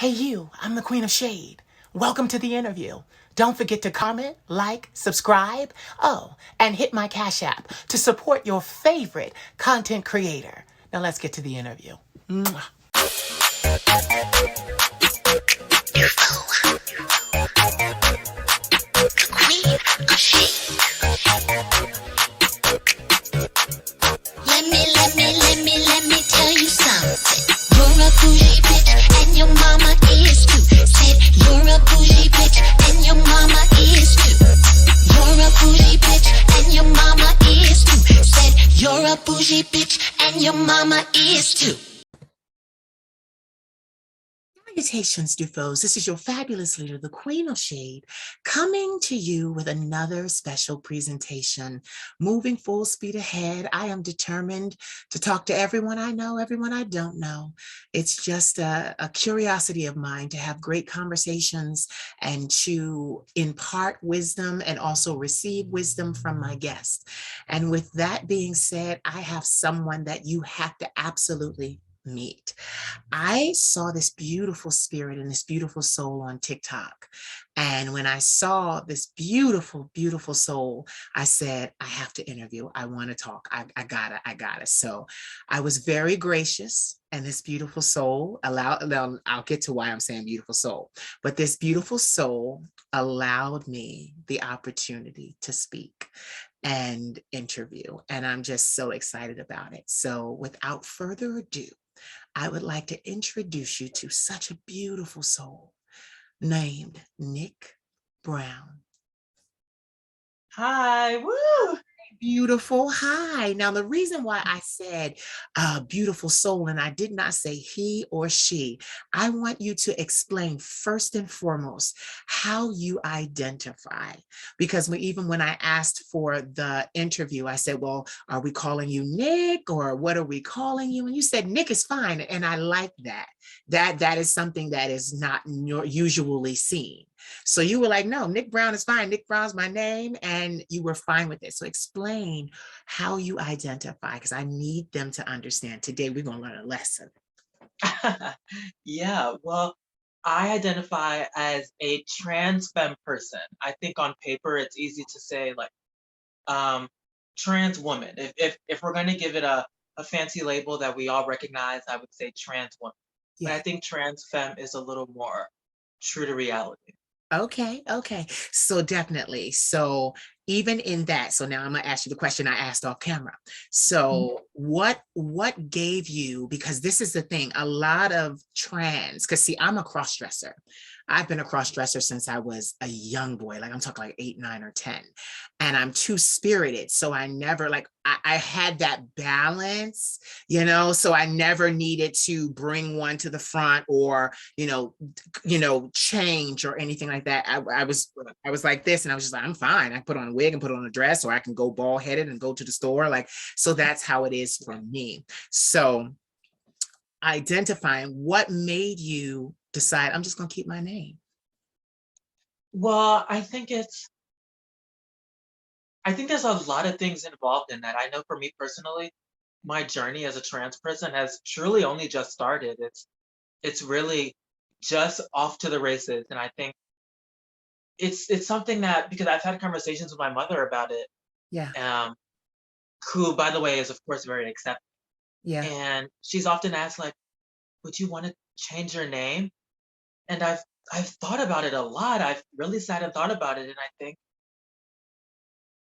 Hey you, I'm the Queen of Shade. Welcome to the interview. Don't forget to comment, like, subscribe, oh, and hit my Cash App to support your favorite content creator. Now let's get to the interview. Mwah. Let me tell you something. You're a bougie bitch and your mama is too. Said you're a bougie bitch and your mama is too. You're a bougie bitch and your mama is too. Said you're a bougie bitch and your mama is too. Salutations, Dufos. This is your fabulous leader, the Queen of Shade, coming to you with another special presentation. Moving full speed ahead, I am determined to talk to everyone I know, everyone I don't know. It's just a curiosity of mine to have great conversations and to impart wisdom and also receive wisdom from my guests. And with that being said, I have someone that you have to absolutely meet. I saw this beautiful spirit and this beautiful soul on TikTok. And when I saw this beautiful, beautiful soul, I said, I have to interview. I want to talk. I got it. So I was very gracious. And this beautiful soul I'll get to why I'm saying beautiful soul, but this beautiful soul allowed me the opportunity to speak and interview. And I'm just so excited about it. So without further ado, I would like to introduce you to such a beautiful soul named Nick Brown. Hi, woo! Beautiful. Hi. Now, the reason why I said beautiful soul and I did not say he or she, I want you to explain first and foremost how you identify. Because even when I asked for the interview, I said, well, are we calling you Nick or what are we calling you? And you said Nick is fine. And I like that. That is something that is not usually seen. So you were like, no, Nick Brown is fine. Nick Brown's my name. And you were fine with it. So explain how you identify, because I need them to understand. Today, we're going to learn a lesson. Yeah, well, I identify as a trans femme person. I think on paper it's easy to say like trans woman. If we're going to give it a fancy label that we all recognize, I would say trans woman. But Yeah. I think trans femme is a little more true to reality. Okay. So definitely. So even in that, so now I'm gonna ask you the question I asked off camera. So what gave you, because this is the thing, a lot of trans, because see, I'm a cross-dresser. I've been a cross-dresser since I was a young boy, like I'm talking like 8, 9, or 10. And I'm two-spirited. So I never I had that balance, so I never needed to bring one to the front or, change or anything like that. I was like this and I was just like, I'm fine. I put on a wig and put on a dress, or I can go bald headed and go to the store. So that's how it is for me. So identifying what made you decide, I'm just going to keep my name. Well, I think there's a lot of things involved in that. I know for me personally, my journey as a trans person has truly only just started. It's really just off to the races. And I think it's something that, because I've had conversations with my mother about it, Yeah. who, by the way, is of course very accepting. Yeah. And she's often asked, like, would you want to change your name? And I've thought about it a lot. I've really sat and thought about it, and I think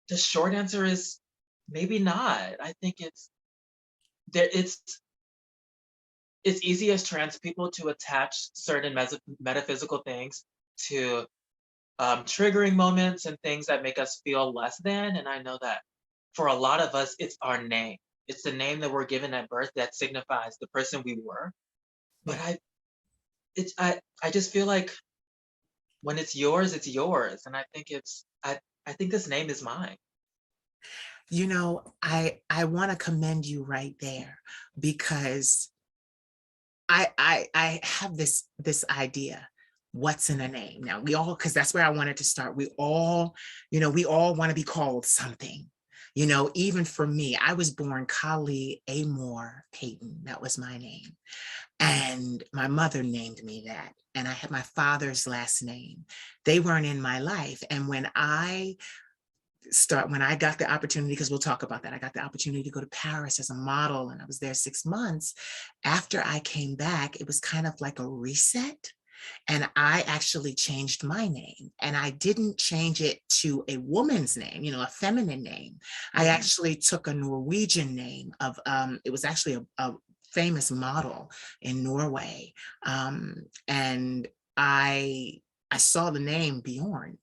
the short answer is maybe not. I think it's easy as trans people to attach certain metaphysical things to triggering moments and things that make us feel less than. And I know that for a lot of us, it's our name. It's the name that we're given at birth that signifies the person we were. But I just feel like when it's yours, and I think I think this name is mine. I want to commend you right there, because I have this idea. What's in a name? Now because that's where I wanted to start. We all want to be called something. You know, even for me, I was born Kali Amor Payton. That was my name. And my mother named me that. And I had my father's last name. They weren't in my life. And when I got the opportunity, because we'll talk about that, I got the opportunity to go to Paris as a model, and I was there 6 months. After I came back, it was kind of like a reset. And I actually changed my name, and I didn't change it to a woman's name, you know, a feminine name. I Mhm. actually took a Norwegian name of, it was actually a famous model in Norway. And I saw the name Bjorn,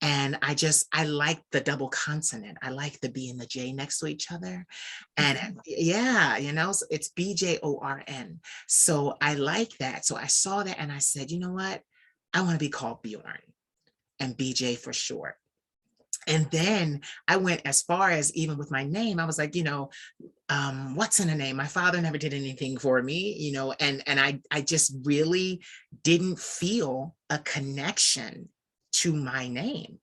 and I like the double consonant. I like the B and the J next to each other. And yeah, you know, so it's Bjorn. So I like that. So I saw that and I said, you know what? I want to be called Bjorn, and BJ for short. And then I went as far as, even with my name, I was like, you know, what's in a name? My father never did anything for me, you know, and I just really didn't feel a connection to my name.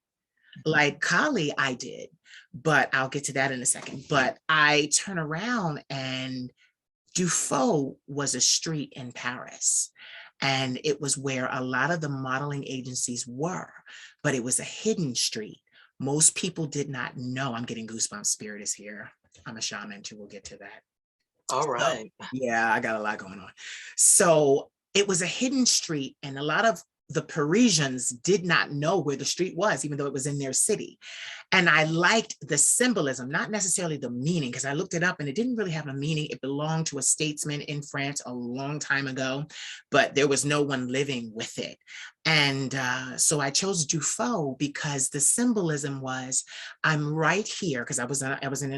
Like Kali, I did, but I'll get to that in a second. But I turn around, and Dufault was a street in Paris. And it was where a lot of the modeling agencies were, but it was a hidden street. Most people did not know. I'm getting goosebumps. Spirit is here. I'm a shaman too. We'll get to that. All So, right. yeah, I got a lot going on. So it was a hidden street, and a lot of the Parisians did not know where the street was, even though it was in their city. And I liked the symbolism, not necessarily the meaning, because I looked it up and it didn't really have a meaning. It belonged to a statesman in France a long time ago, but there was no one living with it. And so I chose Dufault because the symbolism was, I'm right here, because I was in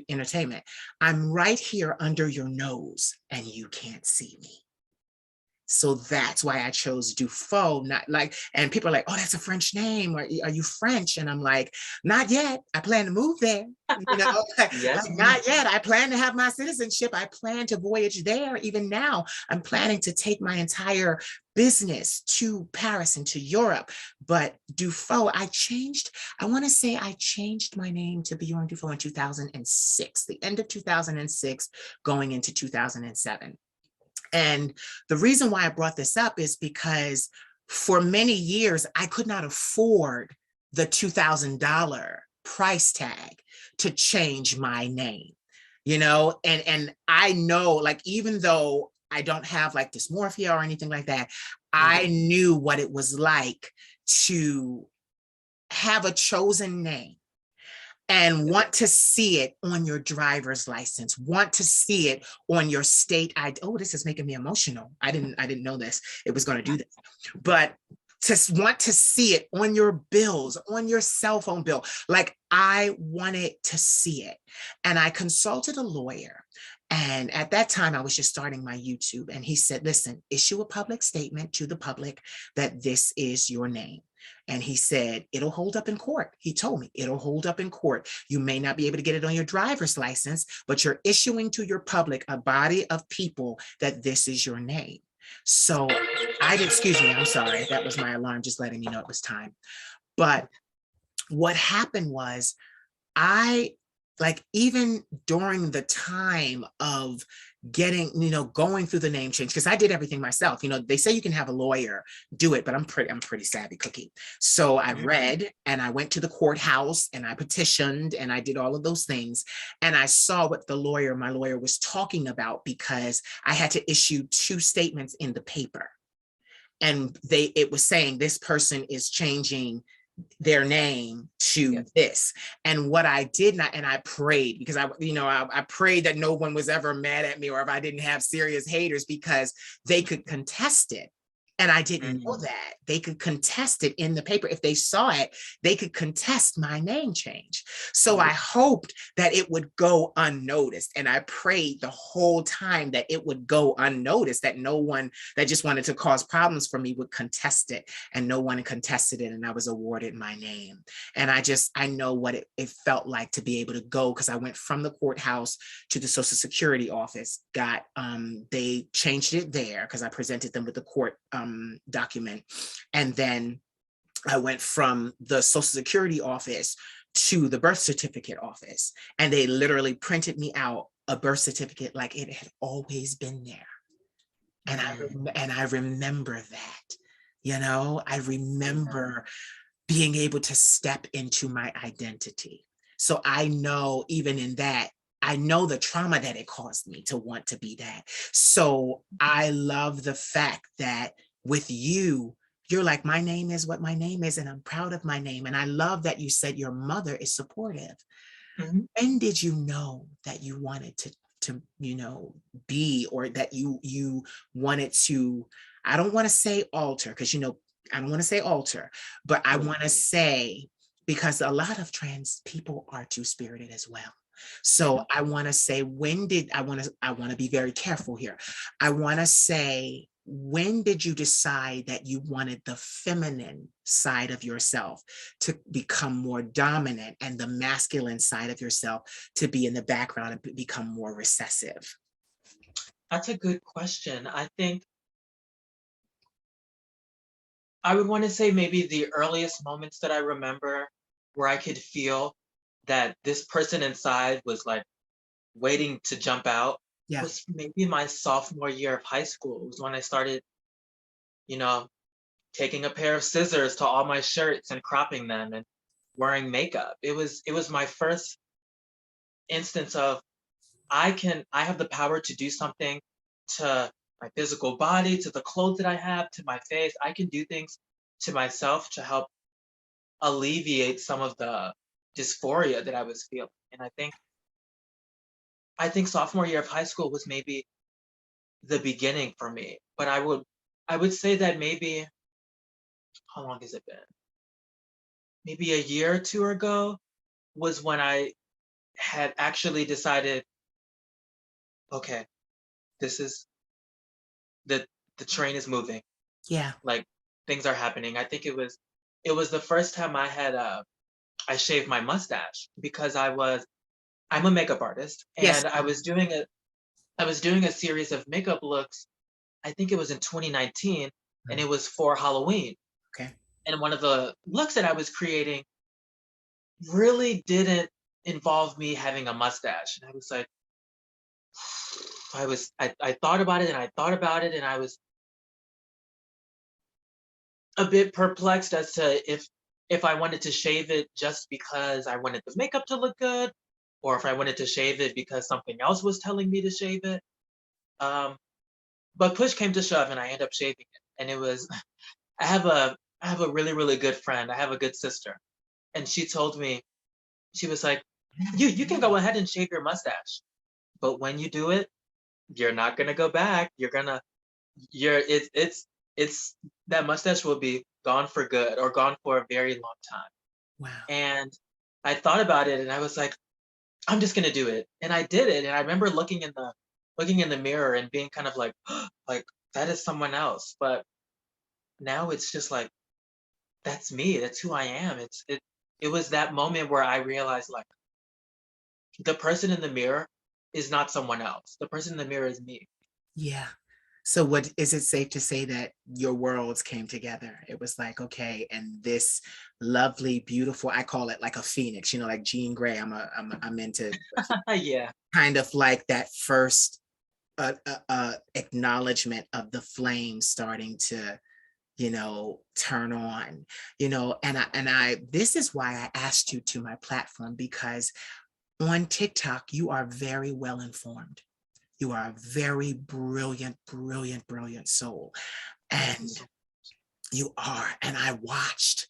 entertainment. I'm right here under your nose and you can't see me. So that's why I chose Dufault, not like, and people are like, oh, that's a French name. Are you French? And I'm like, not yet. I plan to move there. You know, like, Yes, not yet. I plan to have my citizenship. I plan to voyage there. Even now, I'm planning to take my entire business to Paris and to Europe. But Dufault, I want to say I changed my name to Bjorn Dufault in 2006, the end of 2006, going into 2007. And the reason why I brought this up is because for many years, I could not afford the $2,000 price tag to change my name, you know? And I know, like, even though I don't have like dysmorphia or anything like that, I Mhm. knew what it was like to have a chosen name and want to see it on your driver's license, want to see it on your state ID. Oh, this is making me emotional. I didn't know this. It was going to do this. But to want to see it on your bills, on your cell phone bill. Like, I wanted to see it. And I consulted a lawyer. And at that time, I was just starting my YouTube. And he said, listen, issue a public statement to the public that this is your name. And he said, it'll hold up in court. He told me it'll hold up in court. You may not be able to get it on your driver's license, but you're issuing to your public, a body of people, that this is your name. So excuse me, I'm sorry. That was my alarm just letting me know it was time. But what happened was, I, like, even during the time of getting, you know, going through the name change, because I did everything myself. You know, they say you can have a lawyer do it, but I'm pretty savvy cookie. So I Mhm. read, and I went to the courthouse, and I petitioned, and I did all of those things. And I saw what my lawyer was talking about, because I had to issue two statements in the paper. And it was saying this person is changing their name to Yes. this. And what I did not, and I prayed, because I prayed that no one was ever mad at me, or if I didn't have serious haters, because they could contest it. And I didn't know Mhm. that they could contest it in the paper. If they saw it, they could contest my name change. So I Mhm. hoped that it would go unnoticed. And I prayed the whole time that it would go unnoticed, that no one that just wanted to cause problems for me would contest it. And no one contested it. And I was awarded my name. And I know what it felt like to be able to go, because I went from the courthouse to the Social Security office, they changed it there, because I presented them with the court document. And then I went from the Social Security office to the birth certificate office, and they literally printed me out a birth certificate like it had always been there. And Mm, I remember that, I yeah. remember being able to step into my identity. So I know even in that, I know the trauma that it caused me to want to be that. So I love the fact that with you, you're like, my name is what my name is, and I'm proud of my name. And I love that you said your mother is supportive. Mhm. When did you know that you wanted to be, or that you wanted to, I don't want to say alter, because I don't want to say alter, but I Yeah. want to say, because a lot of trans people are two-spirited as well. So Mhm. I want to say, I want to be very careful here. I want to say, when did you decide that you wanted the feminine side of yourself to become more dominant, and the masculine side of yourself to be in the background and become more recessive? That's a good question. I think I would want to say maybe the earliest moments that I remember where I could feel that this person inside was like waiting to jump out Yeah. was maybe my sophomore year of high school. It was when I started, you know, taking a pair of scissors to all my shirts and cropping them and wearing makeup. It was my first instance of I have the power to do something to my physical body, to the clothes that I have, to my face. I can do things to myself to help alleviate some of the dysphoria that I was feeling. And I think sophomore year of high school was maybe the beginning for me. But I would say that maybe how long has it been? Maybe a year or two ago was when I had actually decided, okay, this is the the train is moving. Yeah. Like things are happening. I think it was the first time I shaved my mustache because I'm a makeup artist Yes. and I was doing a series of makeup looks. I think it was in 2019 and Mm. it was for Halloween. Okay. And one of the looks that I was creating really didn't involve me having a mustache. And I was like, I thought about it and I thought about it and I was a bit perplexed as to if I wanted to shave it just because I wanted the makeup to look good, or if I wanted to shave it because something else was telling me to shave it. Um, but push came to shove, and I ended up shaving it. And it was I have a really really good friend. I have a good sister, and she told me she was like, you can go ahead and shave your mustache, but when you do it, you're not gonna go back. It's that mustache will be gone for good or gone for a very long time. Wow. And I thought about it and I was like, I'm just gonna do it. And I did it. And I remember looking in the mirror and being kind of like, like that is someone else. But now it's just like that's me. That's who I am. It was that moment where I realized like the person in the mirror is not someone else. The person in the mirror is me. Yeah. So what is it safe to say that your worlds came together? It was like, okay, and this lovely, beautiful, I call it like a phoenix, like Jean Grey. I'm into Yeah. kind of like that first acknowledgement of the flame starting to, turn on, and I this is why I asked you to my platform, because on TikTok, you are very well informed. You are a very brilliant, brilliant, brilliant soul. Thank you And so you are. And I watched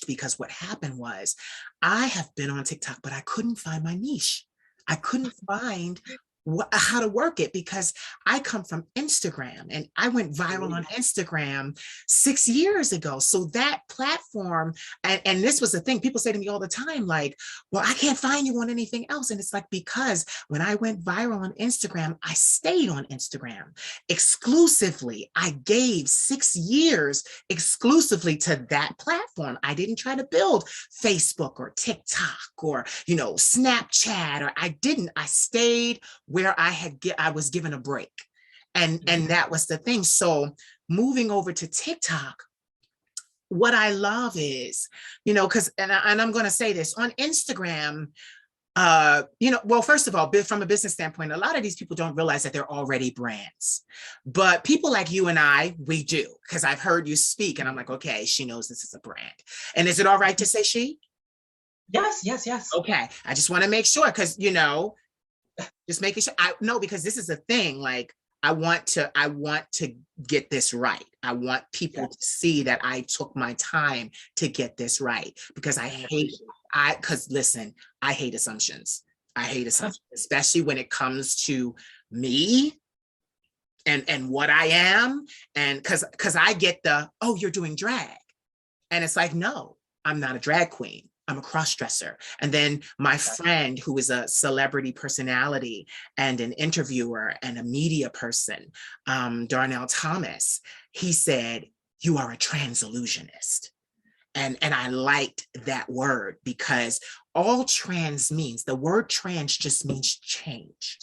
because what happened was I have been on TikTok, but I couldn't find my niche. I couldn't find how to work it, because I come from Instagram and I went viral on much. Instagram 6 years ago. So that platform, and this was the thing, people say to me all the time, like, well, I can't find you on anything else. And it's like, because when I went viral on Instagram, I stayed on Instagram exclusively. I gave 6 years exclusively to that platform. I didn't try to build Facebook or TikTok or, Snapchat, or I didn't. I stayed where I was given a break. And Mhm. that was the thing. So moving over to TikTok, what I love is, because, and I'm going to say this on Instagram, well, first of all, from a business standpoint, a lot of these people don't realize that they're already brands. But people like you and I, we do, because I've heard you speak and I'm like, okay, she knows this is a brand. And is it all right to say she? Yes, yes, yes. Okay. I just want to make sure because, just making sure I know because this is a thing. Like I want to get this right. I want people to see that I took my time to get this right because because listen, I hate assumptions. I hate assumptions, especially when it comes to me and what I am. And because I get oh, you're doing drag. And it's like, no, I'm not a drag queen. I'm a cross-dresser. And then my friend who is a celebrity personality and an interviewer and a media person, Darnell Thomas, he said, you are a trans illusionist. And I liked that word because all trans means, the word trans just means change.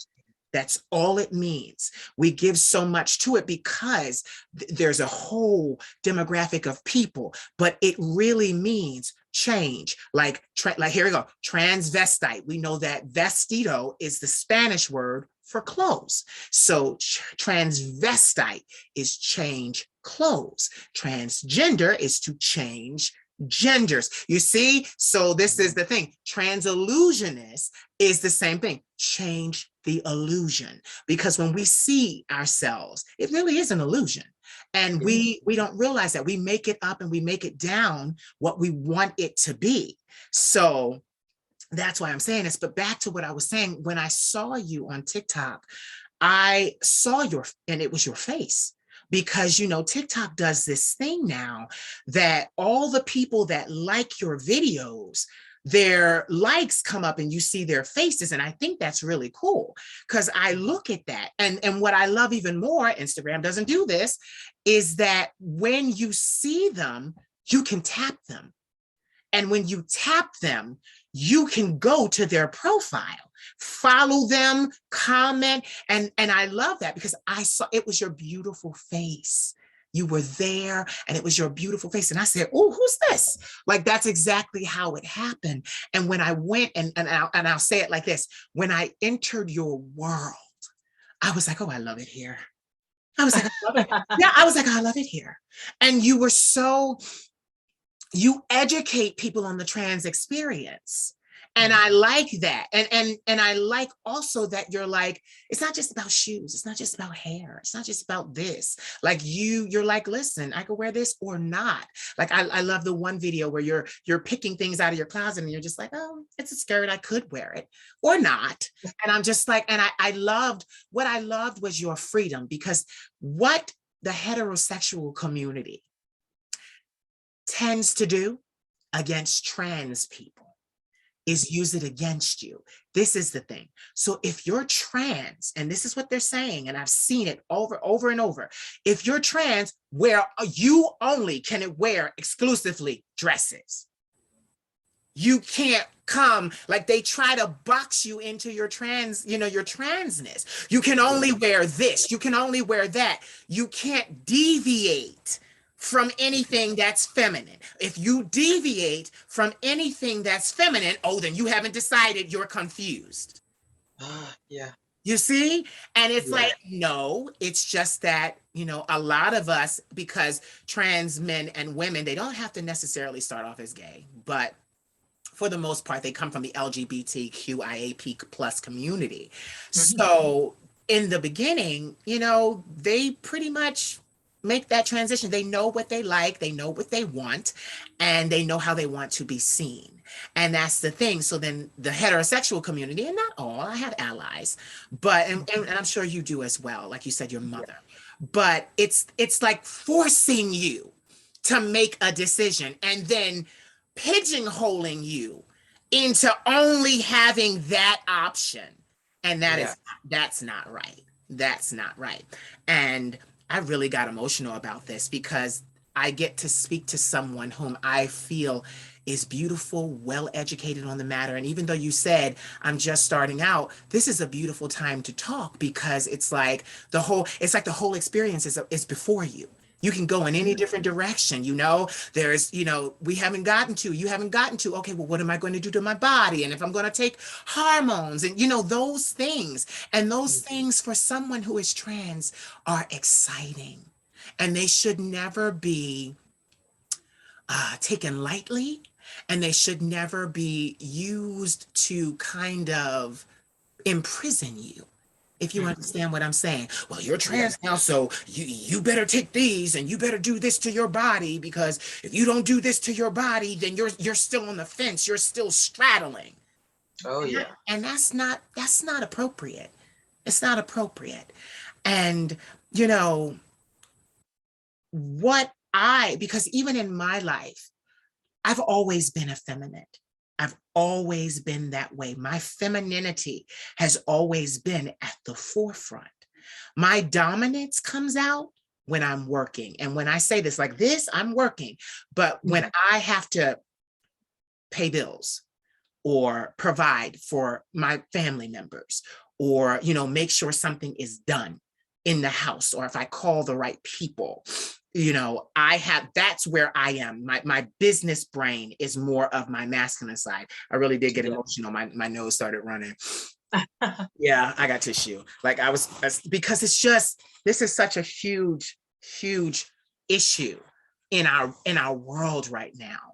That's all it means. We give so much to it because there's a whole demographic of people, but it really means change. Like here we go, transvestite. We know that vestido is the Spanish word for clothes. So transvestite is change clothes. Transgender is to change genders. You see? So this is the thing. Trans illusionist is the same thing. Change the illusion. Because when we see ourselves, it really is an illusion. And we don't realize that we make it up and we make it down what we want it to be. So that's why I'm saying this. But back to what I was saying, when I saw you on TikTok, I saw and it was your face. Because, TikTok does this thing now that all the people that like your videos, their likes come up and you see their faces. And I think that's really cool because I look at that. And what I love even more, Instagram doesn't do this, is that when you see them, you can tap them. And when you tap them, you can go to their profile, follow them, comment. And I love that because I saw it was your beautiful face. You were there and it was your beautiful face. And I said, oh, who's this? Like, that's exactly how it happened. And when I went and I'll say it like this, when I entered your world, I was like, oh, I love it here. I was like, I love it. Yeah, I was like, I love it here. And you educate people on the trans experience. And I like that. And I like also that you're like, it's not just about shoes. It's not just about hair. It's not just about this. Like you're like, listen, I could wear this or not. Like I love the one video where you're picking things out of your closet and you're just like, oh, it's a skirt. I could wear it or not. And I'm just like, and what I loved was your freedom because what the heterosexual community tends to do against trans people is use it against you. This is the thing. So if you're trans, and this is what they're saying, and I've seen it over and over, if you're trans, you only can wear exclusively dresses. You can't come, like they try to box you into your your transness. You can only wear this, you can only wear that. You can't deviate from anything that's feminine. If you deviate from anything that's feminine, oh, then you haven't decided, you're confused. Yeah. You see? And it's like, no, it's just that, a lot of us, because trans men and women, they don't have to necessarily start off as gay, but for the most part, they come from the LGBTQIAP plus community. So in the beginning, they pretty much make that transition. They know what they like, they know what they want, and they know how they want to be seen. And that's the thing. So then the heterosexual community, and not all, I have allies, but and I'm sure you do as well, like you said, your mother. But it's like forcing you to make a decision and then pigeonholing you into only having that option. And that's not right. That's not right. And I really got emotional about this because I get to speak to someone whom I feel is beautiful, well-educated on the matter. And even though you said, I'm just starting out, this is a beautiful time to talk because it's like the whole experience is before you. You can go in any different direction, there's, we haven't gotten to, you haven't gotten to, okay, well, what am I going to do to my body? And if I'm going to take hormones and, those things. And those things for someone who is trans are exciting. And they should never be taken lightly. And they should never be used to kind of imprison you. If you understand what I'm saying. Well, you're Yeah. trans now, so you better take these and you better do this to your body, because if you don't do this to your body, then you're still on the fence, you're still straddling. Oh yeah. And that's not appropriate. It's not appropriate. And you know because even in my life, I've always been effeminate. I've always been that way. My femininity has always been at the forefront. My dominance comes out when I'm working. And when I say this like this, I'm working. But when I have to pay bills or provide for my family members, or, make sure something is done in the house, or if I call the right people, that's where I am. My business brain is more of my masculine side. I really did get emotional. My nose started running. Yeah, I got tissue. Like because this is such a huge, huge issue in our world right now.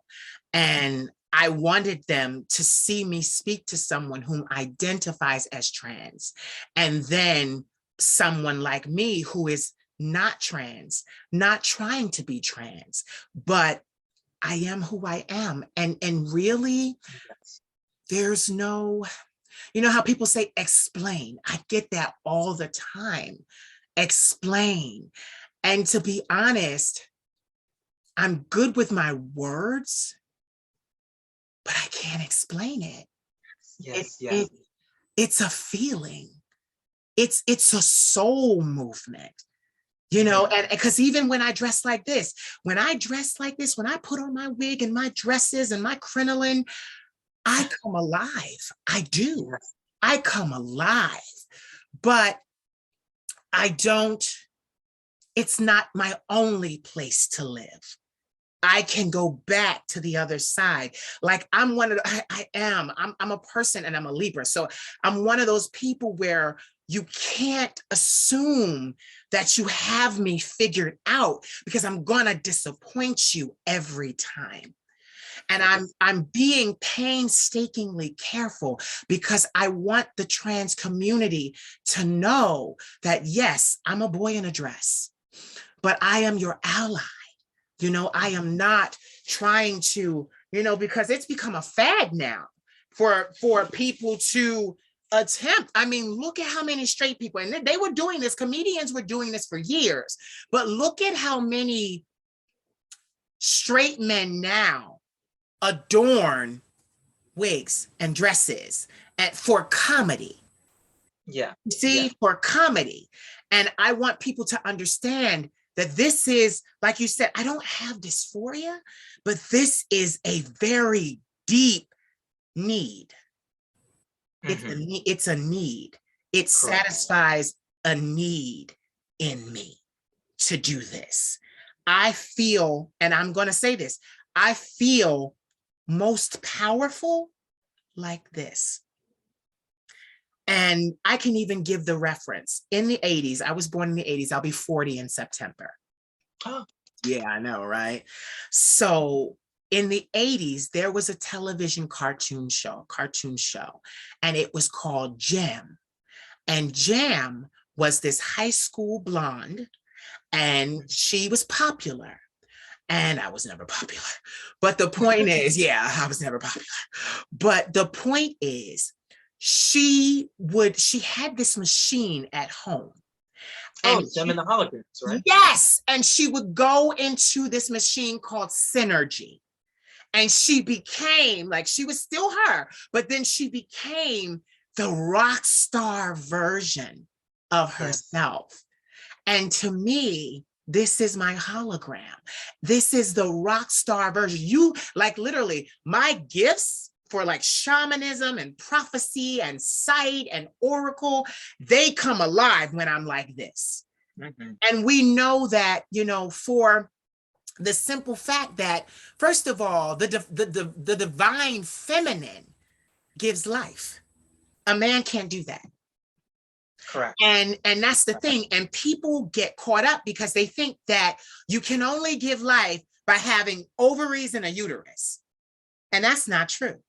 And I wanted them to see me speak to someone whom identifies as trans, and then someone like me who is not trans, not trying to be trans, but I am who I am. And really, there's no, how people say explain. I get that all the time. Explain. And to be honest, I'm good with my words, but I can't explain it. Yes, yes. It's a feeling. It's a soul movement. And because even when I dress like this, when I put on my wig and my dresses and my crinoline, I come alive. I do. I come alive. But it's not my only place to live. I can go back to the other side. Like I'm a person, and I'm a Libra. So I'm one of those people where you can't assume that you have me figured out, because I'm gonna disappoint you every time. And I'm being painstakingly careful, because I want the trans community to know that, yes, I'm a boy in a dress, but I am your ally. I am not trying to, because it's become a fad now for people to attempt. I mean, look at how many straight people, and they were doing this, comedians were doing this for years, but look at how many straight men now adorn wigs and dresses for comedy. Yeah. See, for comedy. And I want people to understand that this is, like you said, I don't have dysphoria, but this is a very deep need. It's a need. It satisfies a need in me to do this. I feel, and I'm going to say this, I feel most powerful like this. And I can even give the reference. In the 80s, I was born in the 80s. I'll be 40 in September. Oh. Yeah, I know, right? So in the 80s, there was a television cartoon show, and it was called Jam. And Jam was this high school blonde, and she was popular. And I was never popular. But the point is, yeah, I was never popular. But the point is, she had this machine at home. And them in the holograms, right? Yes. And she would go into this machine called Synergy. And she became, like, she was still her, but then she became the rock star version of herself. And to me, this is my hologram. This is the rock star version. You, like, literally, my gifts for like shamanism and prophecy and sight and oracle, they come alive when I'm like this. Mhm. And we know that, for the simple fact that, first of all, the divine feminine gives life. A man can't do that. Correct. And that's the thing. And people get caught up because they think that you can only give life by having ovaries and a uterus. And that's not true.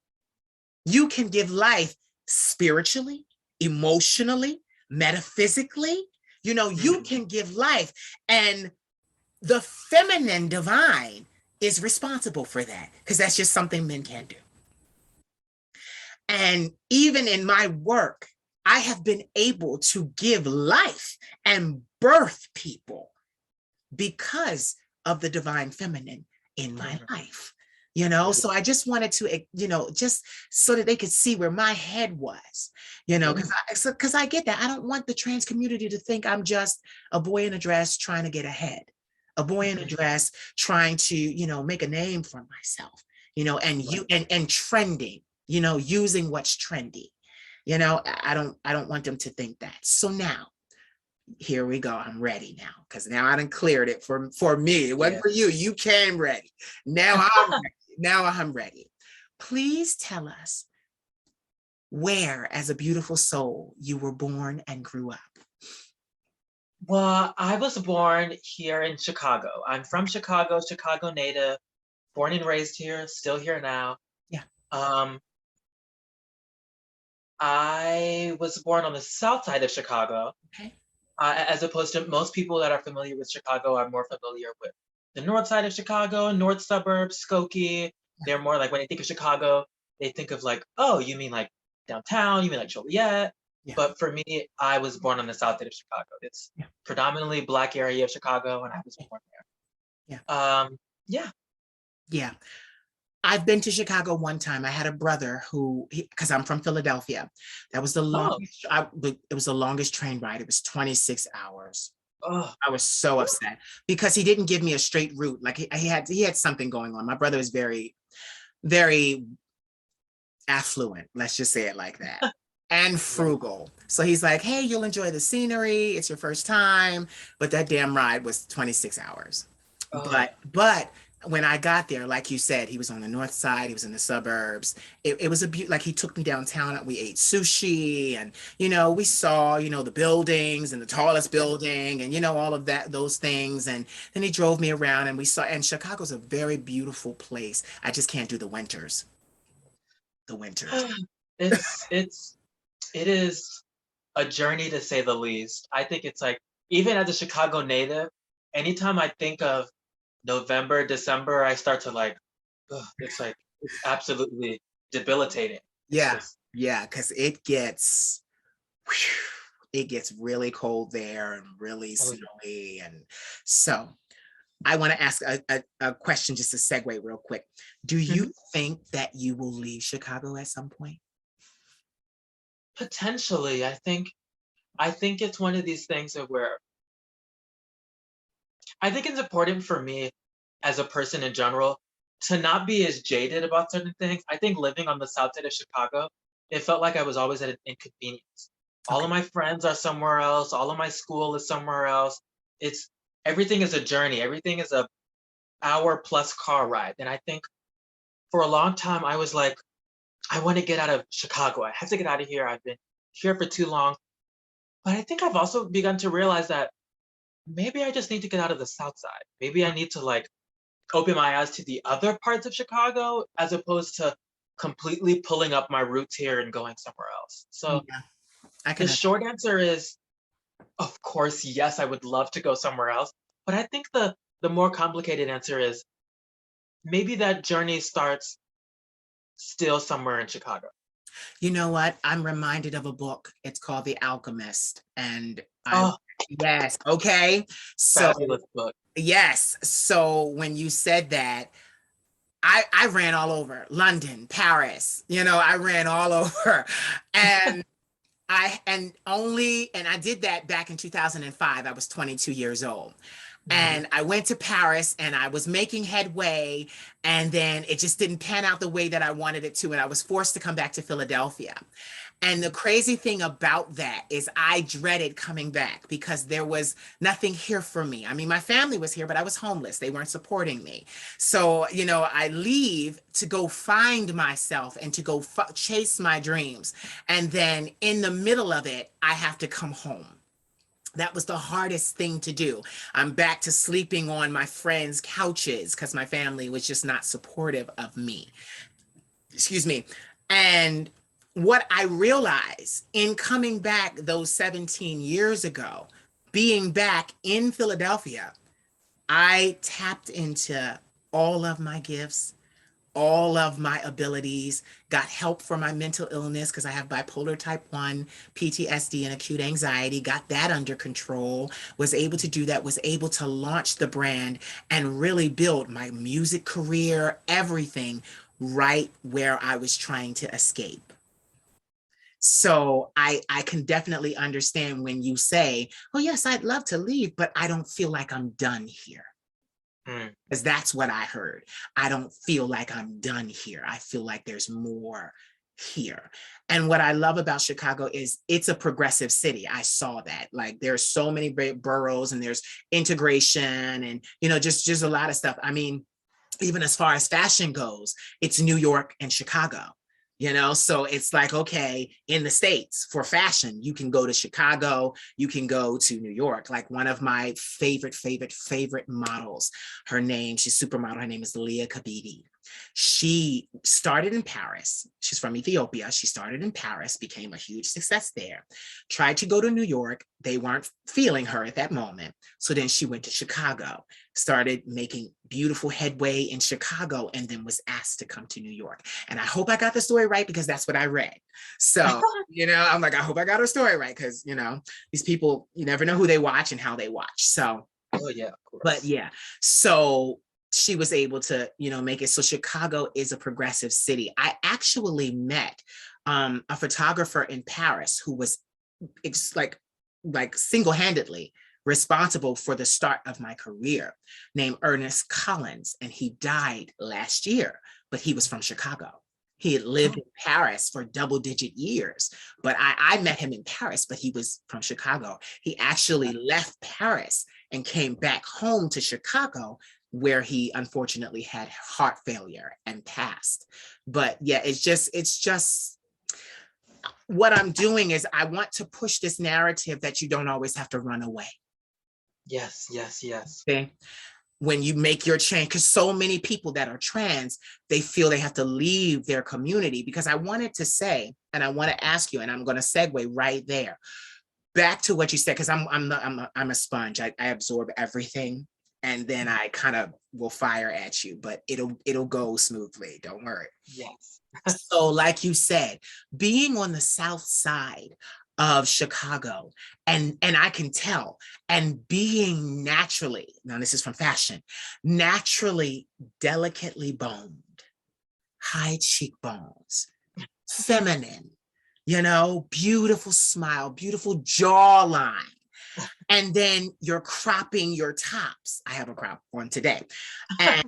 You can give life spiritually, emotionally, metaphysically. You Mhm. can give life. And the feminine divine is responsible for that because that's just something men can't do. And even in my work, I have been able to give life and birth people because of the divine feminine in my Mhm. life. So I just wanted to, just so that they could see where my head was, Mhm. because I get that. I don't want the trans community to think I'm just a boy in a dress trying to get ahead, a boy in a Mhm. dress trying to, make a name for myself, and Right. and trending, using what's trendy. I don't want them to think that. So now, here we go. I'm ready now because now I done cleared it for me. It wasn't Yeah. for you. You came ready. Now I'm ready. Now I'm ready. Please tell us where, as a beautiful soul, you were born and grew up. Well, I was born here in Chicago. I'm from Chicago, Chicago native, born and raised here, still here now. Yeah. Um, I was born on the south side of Chicago, Okay. as opposed to most people that are familiar with Chicago are more familiar with the north side of Chicago, north suburbs, Skokie. Yeah. They're more like when they think of Chicago, they think of like, oh, you mean like downtown, you mean like Joliet. Yeah. But for me, I was born on the south side of Chicago. It's Yeah. predominantly black area of Chicago, and I was born Yeah. there. Yeah. Yeah. I've been to Chicago one time. I had a brother who, because I'm from Philadelphia, that was the Oh, longest. It was the longest train ride. It was 26 hours. oh, I was so upset because he didn't give me a straight route. Like he had something going on. My brother is very, very affluent. Let's just say it like that. And right. frugal. So he's like, hey, you'll enjoy the scenery. It's your first time. But that damn ride was 26 hours. Oh, But when I got there, like you said, he was on the north side, he was in the suburbs. It was like he took me downtown. We ate sushi and we saw, the buildings and the tallest yeah. building and all of that, those things. And then he drove me around and we saw, and Chicago's a very beautiful place. I just can't do the winters. The winters. It's it is a journey to say the least. I think it's like even as a Chicago native, anytime I think of November, December, I start to like, ugh, it's like it's absolutely debilitating. It's Yeah, just yeah, because it gets really cold there and really oh yeah. snowy. And so I want to ask a question, just to segue real quick. Do you Mhm. think that you will leave Chicago at some point? Potentially, I think it's one of these things of where I think it's important for me as a person in general to not be as jaded about certain things. I think living on the south side of Chicago, it felt like I was always at an inconvenience. All Okay. of my friends are somewhere else, all of my school is somewhere else. It's everything is a journey, everything is a hour plus car ride. And I think for a long time I was like, I want to get out of Chicago. I have to get out of here. I've been here for too long. But I think I've also begun to realize that maybe I just need to get out of the south side. Maybe I need to like open my eyes to the other parts of Chicago as opposed to completely pulling up my roots here and going somewhere else. So Yeah, I the can. short answer is, of course, yes, I would love to go somewhere else. But I think the more complicated answer is maybe that journey starts still somewhere in Chicago. You know what? I'm reminded of a book. It's called The Alchemist, and Oh, yes, okay. So fabulous book. yes, so when you said that, I ran all over London, Paris. I ran all over, and I did that back in 2005. I was 22 years old. Mhm. And I went to Paris and I was making headway, and then it just didn't pan out the way that I wanted it to. And I was forced to come back to Philadelphia. And the crazy thing about that is I dreaded coming back because there was nothing here for me. I mean, my family was here, but I was homeless. They weren't supporting me. So, I leave to go find myself and to go chase my dreams. And then in the middle of it, I have to come home. That was the hardest thing to do. I'm back to sleeping on my friends' couches because my family was just not supportive of me. Excuse me. And what I realized in coming back those 17 years ago, being back in Philadelphia, I tapped into all of my gifts, all of my abilities, got help for my mental illness because I have bipolar type 1, PTSD, and acute anxiety, got that under control, was able to do that, was able to launch the brand and really build my music career, everything right where I was trying to escape. So I can definitely understand when you say, oh yes, I'd love to leave, but I don't feel like I'm done here. Mm. Because that's what I heard. I don't feel like I'm done here. I feel like there's more here. And what I love about Chicago is it's a progressive city. I saw that. Like there's so many boroughs and there's integration and just a lot of stuff. I mean, even as far as fashion goes, it's New York and Chicago. So it's like, okay, in the States for fashion, you can go to Chicago, you can go to New York. Like one of my favorite models, she's supermodel, her name is Leah Kabidi. She started in Paris. She's from Ethiopia. She started in Paris, became a huge success there, tried to go to New York. They weren't feeling her at that moment. So then she went to Chicago, started making beautiful headway in Chicago, and then was asked to come to New York. And I hope I got the story right because that's what I read. So, I'm like, I hope I got her story right because, these people, you never know who they watch and how they watch. So, Oh yeah, of but course. yeah, so she was able to, make it. So Chicago is a progressive city. I actually met a photographer in Paris who was like single-handedly responsible for the start of my career, named Ernest Collins, and he died last year, but he was from Chicago. He had lived Oh, in Paris for double-digit years, but I met him in Paris, but he was from Chicago. He actually left Paris and came back home to Chicago, where he unfortunately had heart failure and passed. But yeah, it's just what I'm doing is I want to push this narrative that you don't always have to run away. yes, yes, yes. Okay. When you make your change, because so many people that are trans, they feel they have to leave their community. Because I wanted to say, and I want to ask you, and I'm going to segue right there back to what you said, because I'm a sponge. I absorb everything, and then I kind of will fire at you, but it'll go smoothly. Don't worry. Yes. So, like you said, being on the South Side of Chicago, and I can tell, and being naturally, now this is from fashion, naturally delicately boned, high cheekbones, feminine, beautiful smile, beautiful jawline. And then you're cropping your tops. I have a crop on today. And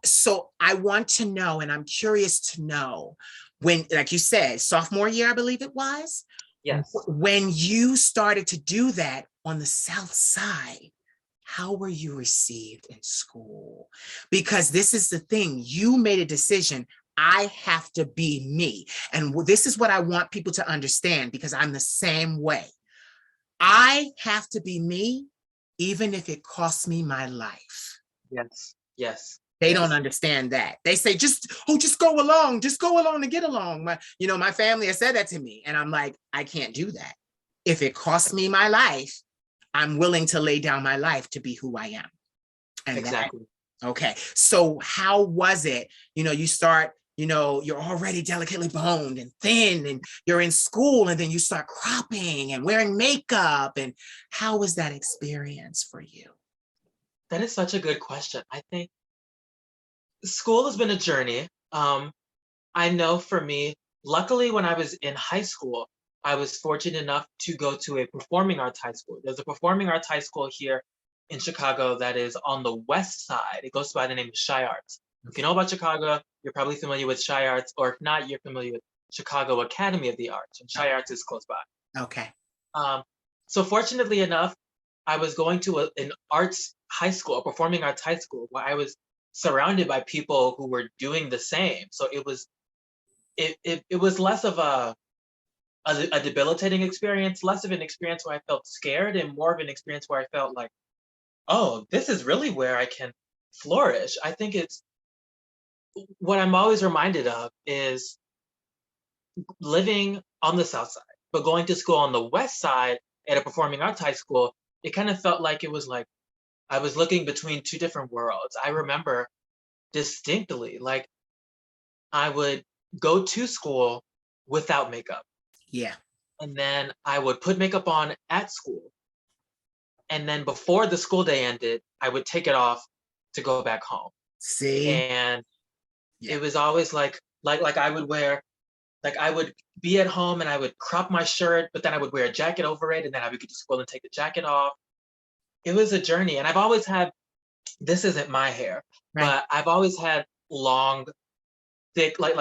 so I want to know, and I'm curious to know when, like you said, sophomore year, I believe it was, Yes. when you started to do that on the South Side, how were you received in school? Because this is the thing, you made a decision. I have to be me. And this is what I want people to understand because I'm the same way. I have to be me, even if it costs me my life. Yes. Yes. They don't Yes. understand that. They say, just go along, just go along to get along. My family has said that to me. And I'm like, I can't do that. If it costs me my life, I'm willing to lay down my life to be who I am. And that, Exactly. okay. So how was it? You start, you're already delicately boned and thin, and you're in school, and then you start cropping and wearing makeup. And how was that experience for you? That is such a good question. I think school has been a journey. I know for me, luckily when I was in high school, I was fortunate enough to go to a performing arts high school. There's a performing arts high school here in Chicago that is on the west side. It goes by the name of Shy Arts. If you know about Chicago, you're probably familiar with Shy Arts, or if not, you're familiar with Chicago Academy of the Arts, and Shy Arts is close by. Okay. Um, so fortunately enough, I was going to an arts high school, a performing arts high school, where I was surrounded by people who were doing the same. So it was less of a debilitating experience, less of an experience where I felt scared, and more of an experience where I felt like, oh, this is really where I can flourish. I think it's what I'm always reminded of is living on the South Side, but going to school on the West Side at a performing arts high school. It kind of felt like it was like I was looking between two different worlds. I remember distinctly, like I would go to school without makeup, Yeah. and then I would put makeup on at school. And then before the school day ended, I would take it off to go back home. See? And Yeah. it was always like I would wear, like I would be at home and I would crop my shirt, but then I would wear a jacket over it, and then I would get to school and take the jacket off. It was a journey. And I've always had, this isn't my hair, Right. but I've always had long, thick, like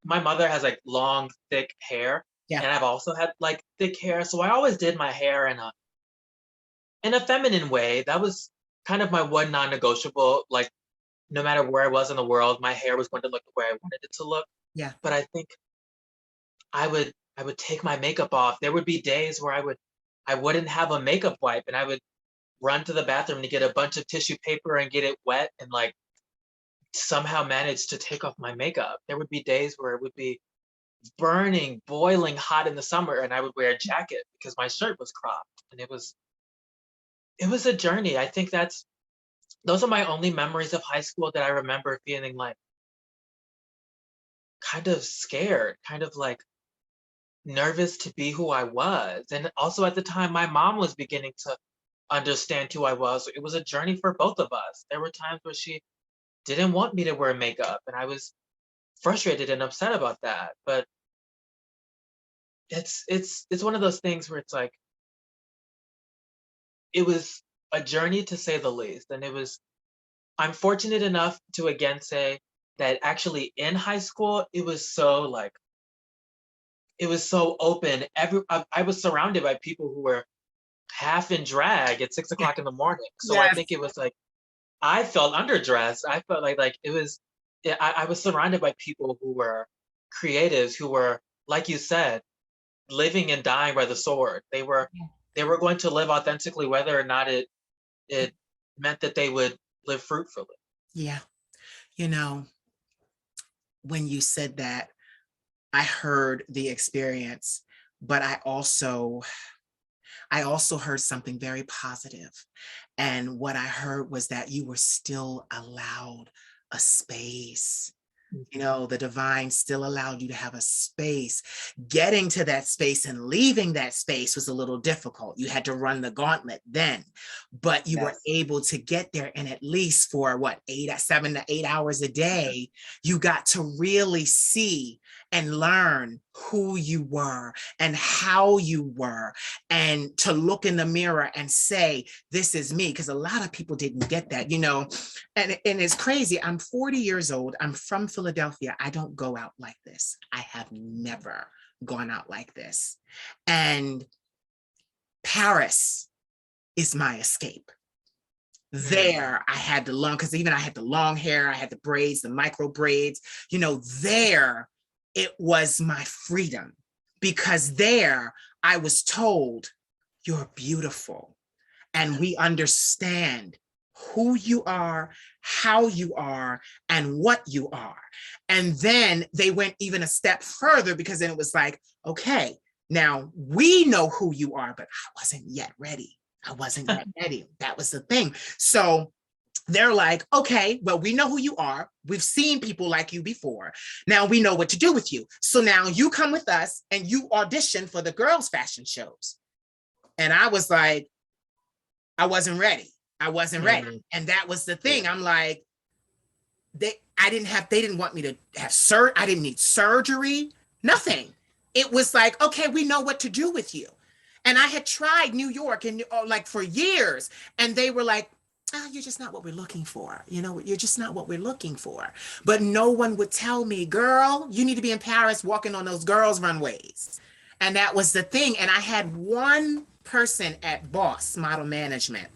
my mother has like long, thick hair. Yeah. And I've also had like thick hair. So I always did my hair in a feminine way. That was kind of my one non-negotiable. Like no matter where I was in the world, my hair was going to look the way I wanted it to look. Yeah. But I think I would take my makeup off. There would be days where I wouldn't have a makeup wipe, and I would run to the bathroom to get a bunch of tissue paper and get it wet and like somehow manage to take off my makeup. There would be days where it would be burning, boiling hot in the summer, and I would wear a jacket because my shirt was cropped. And it was a journey. I think those are my only memories of high school that I remember feeling like kind of scared, kind of like nervous to be who I was. And also at the time, my mom was beginning to understand who I was. It was a journey for both of us. There were times where she didn't want me to wear makeup, and I was frustrated and upset about that. But it's one of those things where it's like it was a journey to say the least. And I'm fortunate enough to again say that actually in high school, it was so open. I was surrounded by people who were half in drag at 6 o'clock in the morning. So I Yes. think it was like I felt underdressed. I felt like it was. Yeah, I was surrounded by people who were creatives, who were, like you said, living and dying by the sword. They were going to live authentically, whether or not it meant that they would live fruitfully. Yeah. You know, when you said that, I heard the experience, but I also heard something very positive. And what I heard was that you were still allowed a space. You Mhm. know, the divine still allowed you to have a space. Getting to that space and leaving that space was a little difficult. You had to run the gauntlet then, but you were Yes. able to get there. And at least for what, 7 to 8 hours a day, you got to really see and learn who you were and how you were, and to look in the mirror and say, this is me. Because a lot of people didn't get that, you know. And it's crazy. I'm 40 years old. I'm from Philadelphia. I don't go out like this. I have never gone out like this. And Paris is my escape. Mm. There, I had to learn, because even I had the long hair, I had the braids, the micro braids, you know, there, it was my freedom, because there I was told, you're beautiful. And we understand who you are, how you are, and what you are. And then they went even a step further, because then it was like, okay, now we know who you are, but I wasn't yet ready. I wasn't yet ready. That was the thing. So they're like, okay, well, we know who you are. We've seen people like you before. Now we know what to do with you. So now you come with us and you audition for the girls' fashion shows. And I was like, I wasn't ready. I wasn't ready. Mm. And that was the thing. Yeah. I'm like, they didn't want me to have I didn't need surgery, nothing. It was like, okay, we know what to do with you. And I had tried New York and like for years, and they were like, oh, you're just not what we're looking for. You know, you're just not what we're looking for. But no one would tell me, girl, you need to be in Paris walking on those girls' runways. And that was the thing. And I had one person at Boss Model Management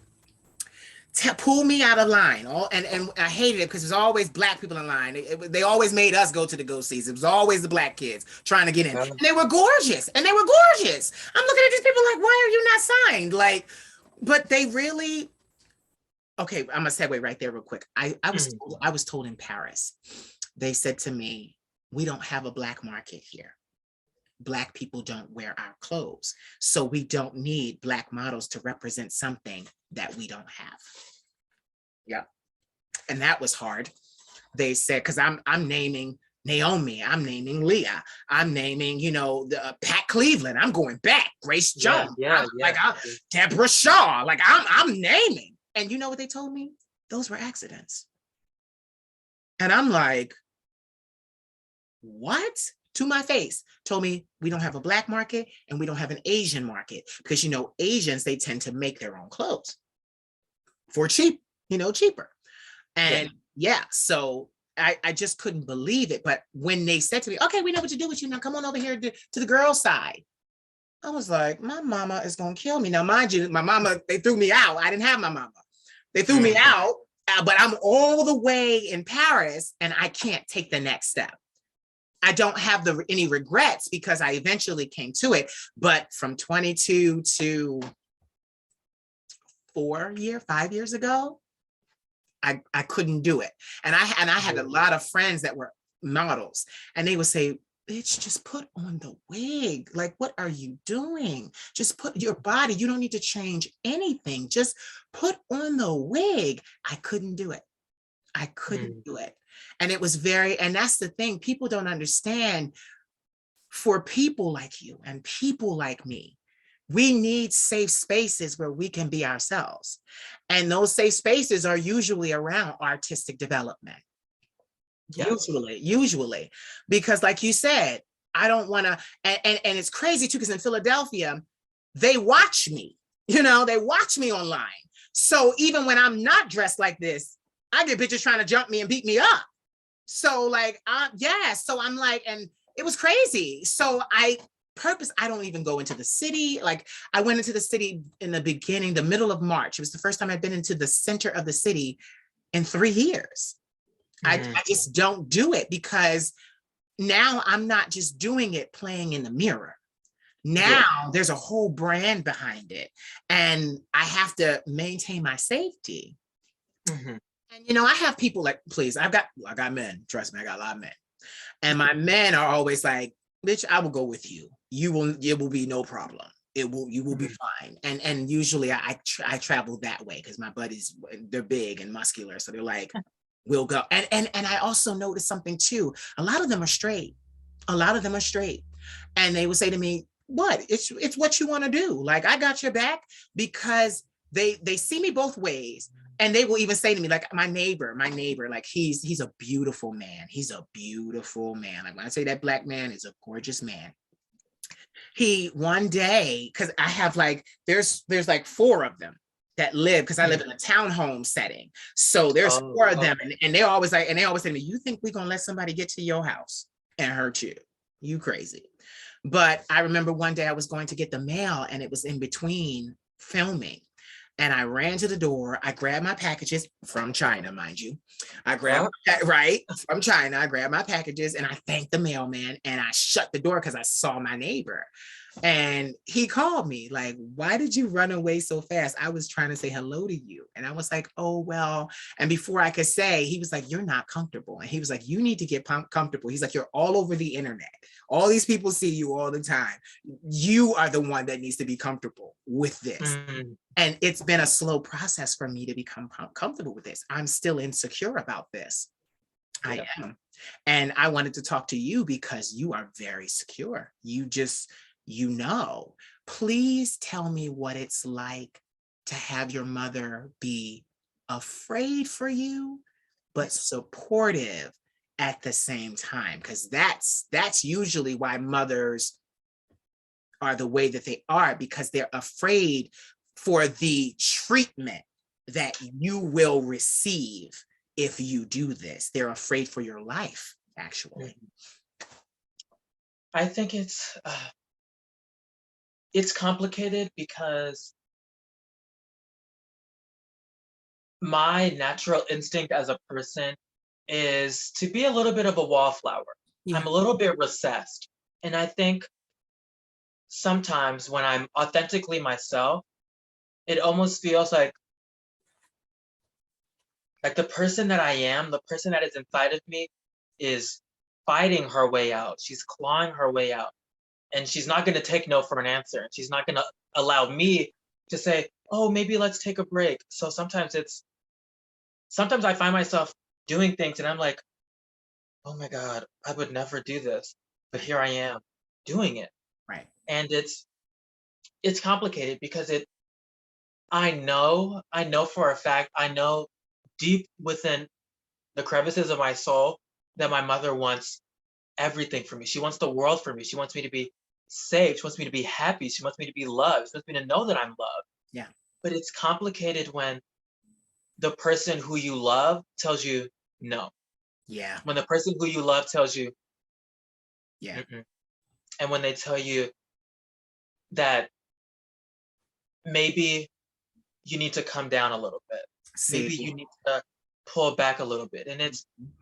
pull me out of line. And I hated it because there's always black people in line. They always made us go to the go sees. It was always the black kids trying to get in. And they were gorgeous. And they were gorgeous. I'm looking at these people like, why are you not signed? Like, but they really, okay, I'm gonna segue right there real quick. I was told in Paris, they said to me, we don't have a black market here. Black people don't wear our clothes. So we don't need black models to represent something that we don't have. Yeah. And that was hard. They said, because I'm naming Naomi, I'm naming Leah, I'm naming, Pat Cleveland, I'm going back, Grace Jones, Deborah Shaw, like I'm naming. And you know what they told me? Those were accidents. And I'm like, what? To my face, told me we don't have a black market and we don't have an Asian market because, Asians, they tend to make their own clothes for cheap, cheaper. And so I just couldn't believe it. But when they said to me, okay, we know what to do with you now, come on over here to the girls' side. I was like, my mama is going to kill me. Now, mind you, my mama, they threw me out. I didn't have my mama. They threw me out, but I'm all the way in Paris and I can't take the next step. I don't have any regrets because I eventually came to it. But from 22 to 5 years ago, I couldn't do it. And I had a lot of friends that were models and they would say, bitch, just put on the wig. Like, what are you doing? Just put your body. You don't need to change anything. Just put on the wig. I couldn't do it. I couldn't do it. And it was and that's the thing, people don't understand. For people like you and people like me, we need safe spaces where we can be ourselves. And those safe spaces are usually around artistic development. Yes. Usually, because like you said, I don't want to, and it's crazy too, because in Philadelphia, they watch me, they watch me online. So even when I'm not dressed like this, I get bitches trying to jump me and beat me up. So like, so I'm like, and it was crazy. So I don't even go into the city. Like I went into the city in the middle of March. It was the first time I'd been into the center of the city in 3 years. I just don't do it because now I'm not just doing it playing in the mirror. Now there's a whole brand behind it and I have to maintain my safety. And I have people like, please, I got men, trust me, I got a lot of men. And my men are always like, bitch, I will go with you. It will be no problem. You will be fine. And usually I travel that way because my buddies, they're big and muscular. So they're like, we'll go. And I also noticed something too. A lot of them are straight. And they would say to me, what? It's what you want to do. Like, I got your back, because they see me both ways. And they will even say to me, like my neighbor, like he's a beautiful man. He's a beautiful man. Like when I say that black man is a gorgeous man. He one day, because I have like, there's like 4 of them that live, because I live in a townhome setting. So there's 4 of them. And they always say to me, you think we're gonna let somebody get to your house and hurt you? You crazy. But I remember one day I was going to get the mail and it was in between filming. And I ran to the door. I grabbed my packages from China, mind you. I grabbed, from China. I grabbed my packages and I thanked the mailman and I shut the door because I saw my neighbor. And he called me like, why did you run away so fast? I was trying to say hello to you. And I was like, oh, well. And before I could say, he was like, you're not comfortable. And he was like, you need to get comfortable. He's like, you're all over the internet. All these people see you all the time. You are the one that needs to be comfortable with this. And it's been a slow process for me to become comfortable with this. I'm still insecure about this. I am. And I wanted to talk to you because you are very secure. Please tell me what it's like to have your mother be afraid for you, but supportive at the same time. Because that's usually why mothers are the way that they are because they're afraid for the treatment that you will receive if you do this. They're afraid for your life, actually. I think it's complicated because my natural instinct as a person is to be a little bit of a wallflower. Yeah. I'm a little bit recessed. And I think sometimes when I'm authentically myself, it almost feels like the person that I am, the person that is inside of me is fighting her way out. She's clawing her way out. And she's not going to take no for an answer. She's not going to allow me to say, oh, maybe let's take a break. So sometimes I find myself doing things and I'm like, oh my God, I would never do this. But here I am doing it. Right. And it's complicated because I know for a fact, I know deep within the crevices of my soul that my mother wants everything for me. She wants the world for me. She wants me to be safe. She wants me to be happy. She wants me to be loved. She wants me to know that I'm loved. Yeah. But it's complicated when the person who you love tells you no. Yeah. When the person who you love tells you, Yeah. mm-mm. And when they tell you that maybe you need to come down a little bit. See. Maybe you need to pull back a little bit. And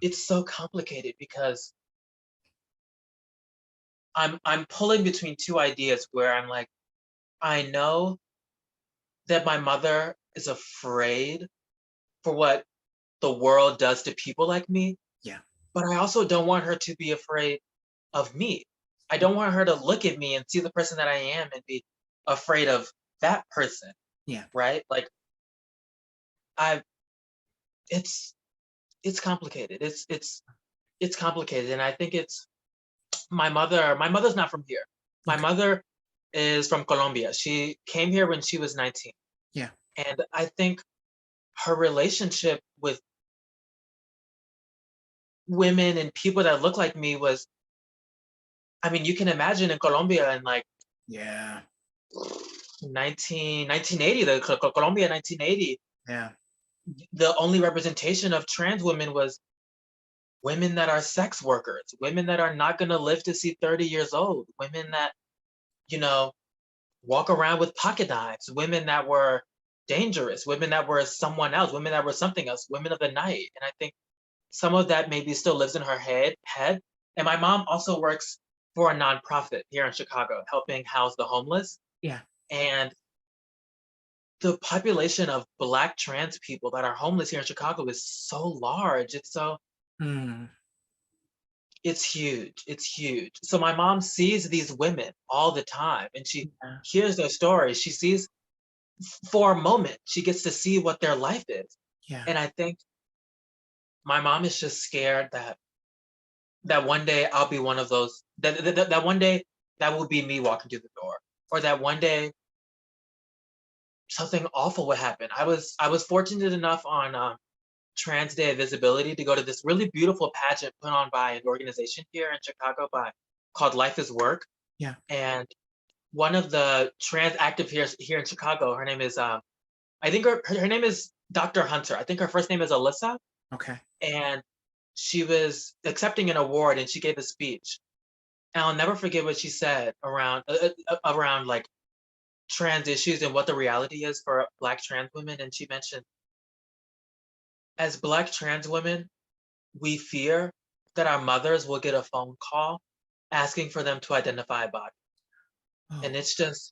it's so complicated because I'm pulling between two ideas where I'm like, I know that my mother is afraid for what the world does to people like me, Yeah. but I also don't want her to be afraid of me. I don't want her to look at me and see the person that I am and be afraid of that person, Yeah. right? Like I it's it's complicated. It's complicated and I think it's my mother's not from here. My Okay. mother is from Colombia. She came here when she was 19. Yeah. And I think her relationship with women and people that look like me was, I mean, you can imagine in Colombia in like Yeah. 1980, Colombia 1980, Yeah. the only representation of trans women was women that are sex workers, women that are not going to live to see 30 years old, women that, you know, walk around with pocket knives, women that were dangerous, women that were someone else, women that were something else, women of the night. And I think some of that maybe still lives in her head. And my mom also works for a nonprofit here in Chicago, helping house the homeless. Yeah. And the population of Black trans people that are homeless here in Chicago is so large. Mm. It's huge. It's huge. So my mom sees these women all the time and she Yeah. hears their stories. She sees for a moment, she gets to see what their life is. Yeah. And I think my mom is just scared that one day I'll be one of those, that one day that will be me walking through the door, or that one day something awful would happen. I was fortunate enough on Trans Day of Visibility to go to this really beautiful pageant put on by an organization here in Chicago called Life is Work. Yeah. And one of the trans active here in Chicago, her name is I think her name is Dr. Hunter. I think her first name is Alyssa. Okay. And she was accepting an award and she gave a speech. And I'll never forget what she said around like trans issues and what the reality is for Black trans women. And she mentioned, as Black trans women, we fear that our mothers will get a phone call asking for them to identify a body. And Oh. it's just,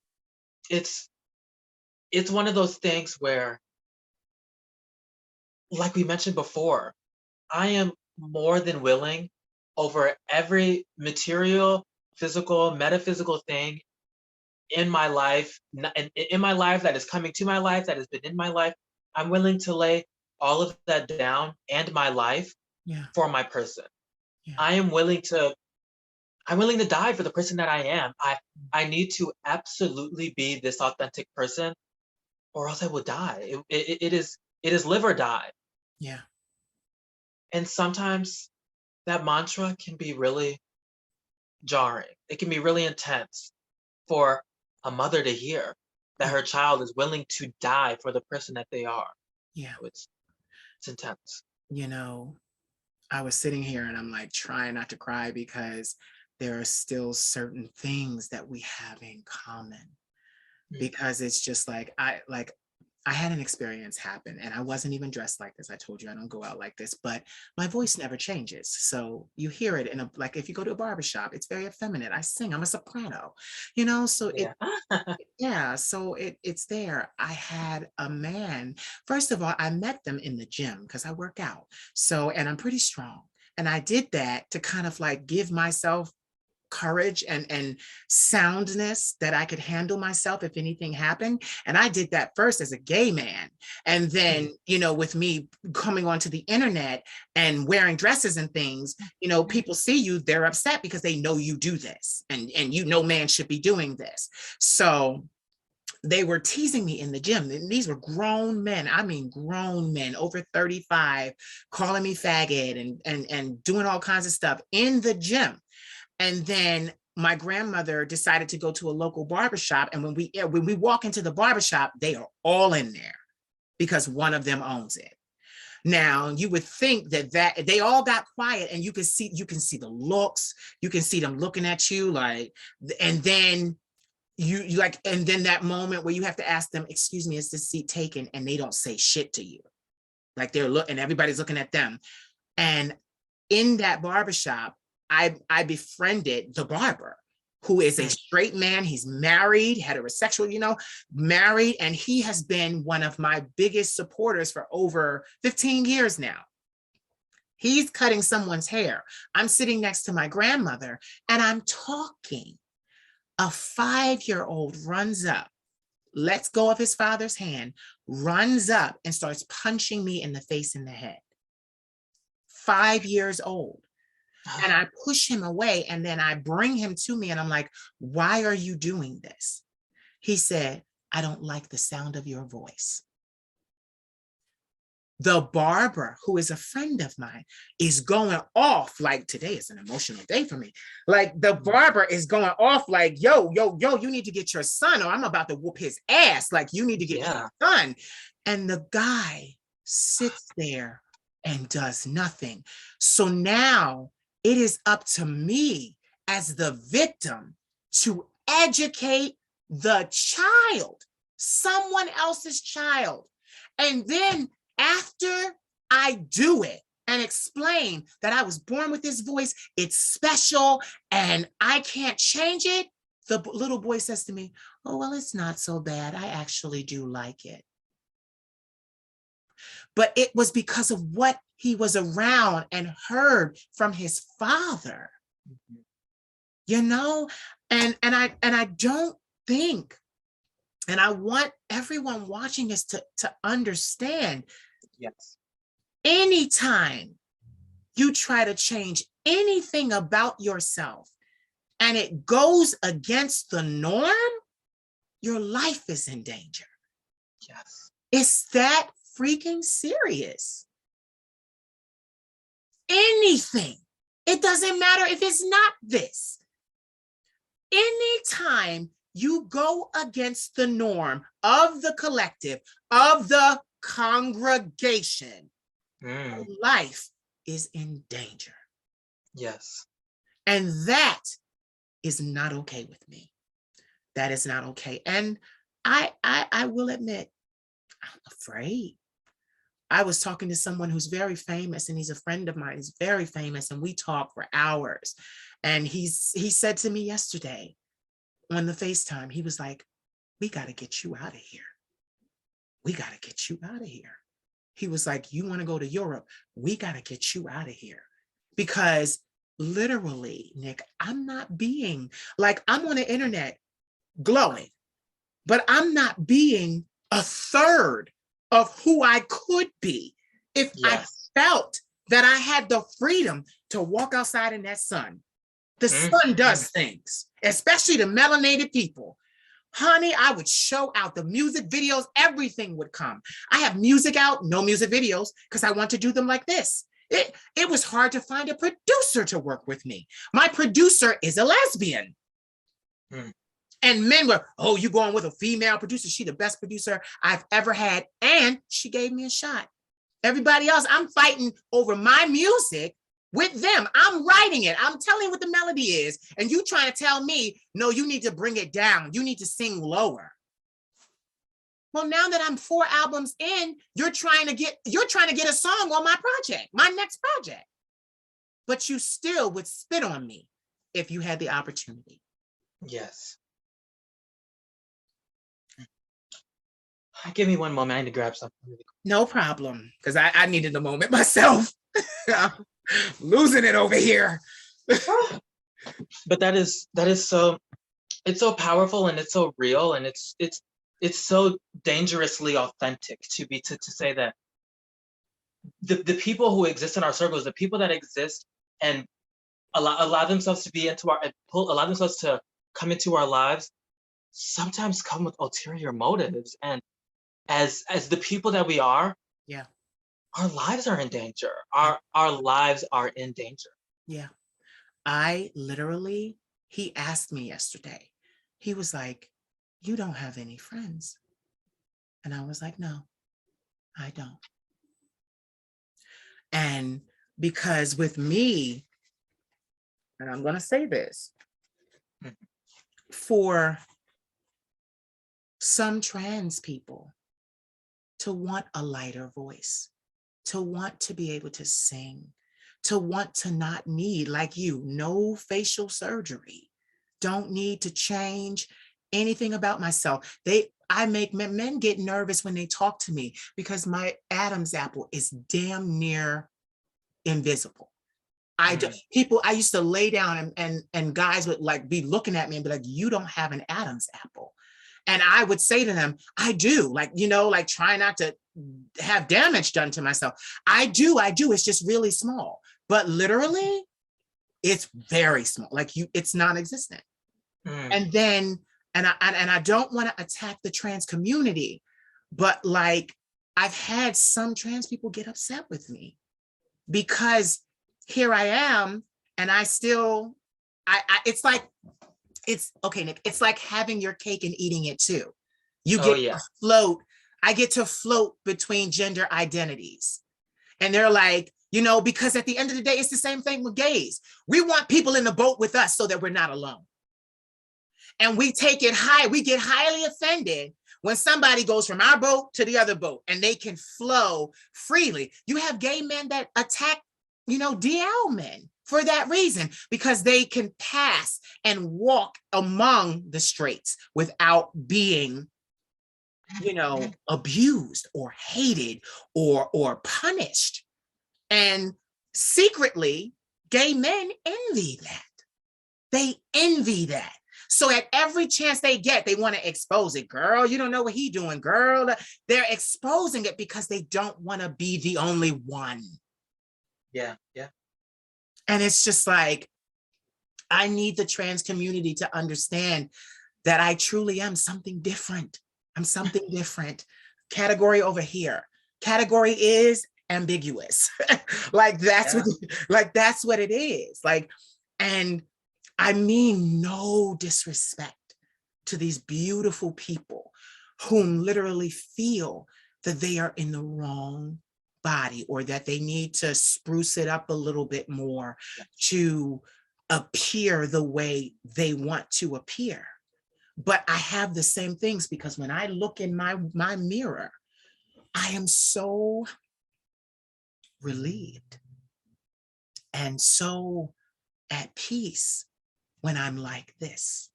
it's it's one of those things where, like we mentioned before, I am more than willing over every material, physical, metaphysical thing in my life, in my life that is coming to my life, that has been in my life. I'm willing to lay all of that down and my life Yeah. for my person. Yeah. I'm willing to die for the person that I am. I need to absolutely be this authentic person or else I will die. It is live or die. Yeah. And sometimes that mantra can be really jarring. It can be really intense. for a mother to hear that her child is willing to die for the person that they are. Yeah. So it's intense. You know, I was sitting here and I'm like trying not to cry because there are still certain things that we have in common. Because it's just like I had an experience happen and I wasn't even dressed like this. I told you I don't go out like this, but my voice never changes. So you hear it in a, like if you go to a barbershop, it's very effeminate. I sing, I'm a soprano, you know, so Yeah. yeah, so it's there. I had a man, first of all, I met them in the gym because I work out. So, and I'm pretty strong. And I did that to kind of like give myself courage and soundness that I could handle myself if anything happened. And I did that first as a gay man. And then, you know, with me coming onto the internet and wearing dresses and things, you know, people see you, they're upset because they know you do this and you know, man should be doing this. So they were teasing me in the gym. And these were grown men. I mean, grown men over 35, calling me faggot and doing all kinds of stuff in the gym. And then my grandmother decided to go to a local barbershop. And when we walk into the barbershop, they are all in there because one of them owns it. Now you would think that they all got quiet and you can see the looks, you can see them looking at you like, and then you like, and then that moment where you have to ask them, excuse me, is this seat taken? And they don't say shit to you. Like they're looking, everybody's looking at them. And in that barbershop, I befriended the barber, who is a straight man. He's married, heterosexual, you know, married, and he has been one of my biggest supporters for over 15 years now. He's cutting someone's hair. I'm sitting next to my grandmother and I'm talking. A 5-year-old runs up, lets go of his father's hand, runs up and starts punching me in the face and the head. 5 years old. And I push him away and then I bring him to me and I'm like, why are you doing this? He said, I don't like the sound of your voice. The barber, who is a friend of mine, is going off like, today is an emotional day for me. Like the barber is going off like, yo, you need to get your son or I'm about to whoop his ass. Like you need to get your son. And the guy sits there and does nothing. So now it is up to me as the victim to educate the child, someone else's child. And then after I do it and explain that I was born with this voice, it's special and I can't change it, the little boy says to me, oh, well, it's not so bad. I actually do like it. But it was because of what he was around and heard from his father, you know, and I don't think, and I want everyone watching this to understand, yes, anytime you try to change anything about yourself and it goes against the norm, your life is in danger. Yes. It's that freaking serious. Anything. It doesn't matter if it's not this. Anytime you go against the norm of the collective, of the congregation, life is in danger. Yes. And that is not okay with me. That is not okay. And I will admit, I'm afraid. I was talking to someone who's very famous and he's a friend of mine. He's very famous and we talk for hours. And he said to me yesterday on the FaceTime, he was like, we got to get you out of here. We got to get you out of here. He was like, you want to go to Europe? We got to get you out of here. Because literally, Nick, I'm not being like, I'm on the internet glowing, but I'm not being a third of who I could be if I felt that I had the freedom to walk outside in that sun. The sun does things, especially to melanated people. Honey, I would show out the music videos, everything would come. I have music out, no music videos, because I want to do them like this. It was hard to find a producer to work with me. My producer is a lesbian. And men were, oh, you going with a female producer? She the best producer I've ever had. And she gave me a shot. Everybody else, I'm fighting over my music with them. I'm writing it. I'm telling you what the melody is. And you trying to tell me, no, you need to bring it down. You need to sing lower. Well, now that I'm 4 albums in, you're trying to get a song on my project, my next project. But you still would spit on me if you had the opportunity. Yes. Give me one moment. I need to grab something really quick. No problem, because I needed a moment myself. I'm losing it over here. But that is so, it's so powerful and it's so real and it's so dangerously authentic to say that the people who exist in our circles, the people that exist and allow themselves to be allow themselves to come into our lives, sometimes come with ulterior motives. And as the people that we are, yeah, our lives are in danger. Our lives are in danger. Yeah. He asked me yesterday, he was like, you don't have any friends. And I was like, no, I don't. And because with me, and I'm going to say this, for some trans people to want a lighter voice, to want to be able to sing, to want to not need, like you, no facial surgery, don't need to change anything about myself. I make men get nervous when they talk to me because my Adam's apple is damn near invisible. I used to lay down and guys would like be looking at me and be like, you don't have an Adam's apple. And I would say to them, I do, like, like try not to have damage done to myself. I do. It's just really small, but literally it's very small. Like it's non-existent. And then, and I don't want to attack the trans community, but like I've had some trans people get upset with me because here I am, and I still, it's like, it's okay, Nick, it's like having your cake and eating it too. You get to float, I get to float between gender identities. And they're like, because at the end of the day, it's the same thing with gays. We want people in the boat with us so that we're not alone. And we take it high, we get highly offended when somebody goes from our boat to the other boat and they can flow freely. You have gay men that attack, DL men for that reason, because they can pass and walk among the straights without being, abused or hated or punished. And secretly, gay men envy that. They envy that. So at every chance they get, they want to expose it. Girl, you don't know what he's doing, girl. They're exposing it because they don't want to be the only one. Yeah. And it's just like, I need the trans community to understand that I truly am something different. I'm something different. Category over here. Category is ambiguous. That's what it is. And I mean no disrespect to these beautiful people whom literally feel that they are in the wrong body or that they need to spruce it up a little bit more to appear the way they want to appear. But I have the same things because when I look in my mirror, I am so relieved and so at peace when I'm like this.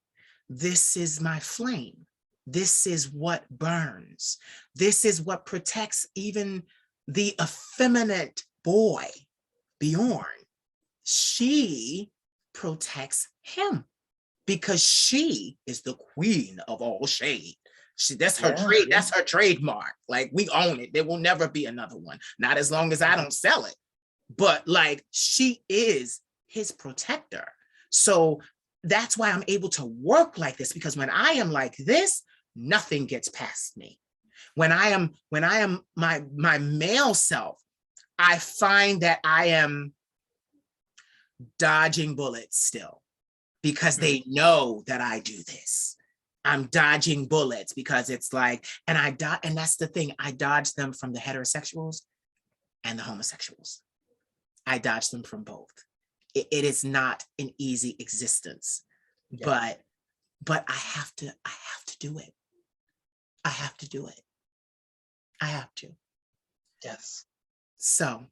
This is my flame. This is what burns. This is what protects even the effeminate boy, Bjorn. She protects him because she is the queen of all shade. That's her trade. That's her trademark. Like, we own it. There will never be another one. Not as long as I don't sell it. But like, she is his protector. So that's why I'm able to work like this, because when I am like this, nothing gets past me. When I am my male self, I find that I am dodging bullets still because they know that I do this. I'm dodging bullets because it's like, and that's the thing, I dodge them from the heterosexuals and the homosexuals. I dodge them from both. It is not an easy existence, Yes. but I have to do it. I have to do it. I have to. Yes. So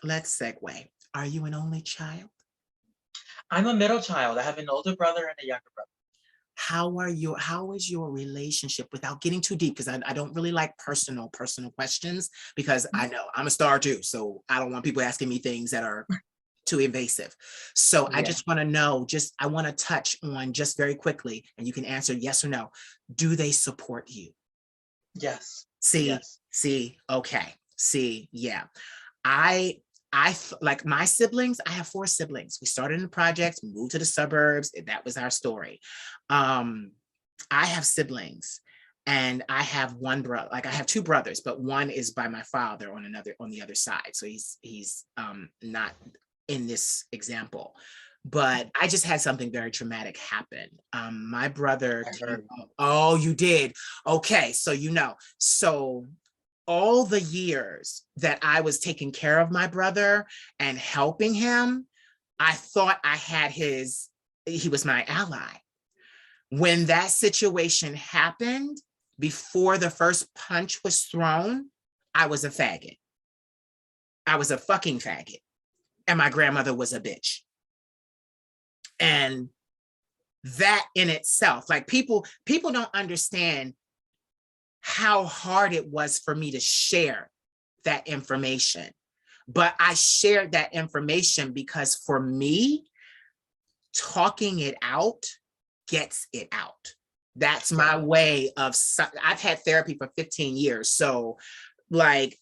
let's segue. Are you an only child? I'm a middle child. I have an older brother and a younger brother. How is your relationship, without getting too deep, because I don't really like personal questions, because I know I'm a star too. So I don't want people asking me things that are too invasive. So I Yeah. just want to know, I want to touch on just very quickly, and you can answer yes or no. Do they support you? Yes. See, Yes. okay. See, yeah. I like my siblings, I have 4 siblings. We started in the projects, moved to the suburbs. That was our story. I have siblings, and I have one brother, like I have 2 brothers, but one is by my father on the other side. So he's not in this example. But I just had something very traumatic happen. My brother I came, heard. oh, you did? Okay, so so all the years that I was taking care of my brother and helping him, I thought he was my ally. When that situation happened, before the first punch was thrown, I was a faggot. I was a fucking faggot. And my grandmother was a bitch. And that in itself, like people don't understand how hard it was for me to share that information. But I shared that information because for me, talking it out gets it out. That's my way of, I've had therapy for 15 years. So like,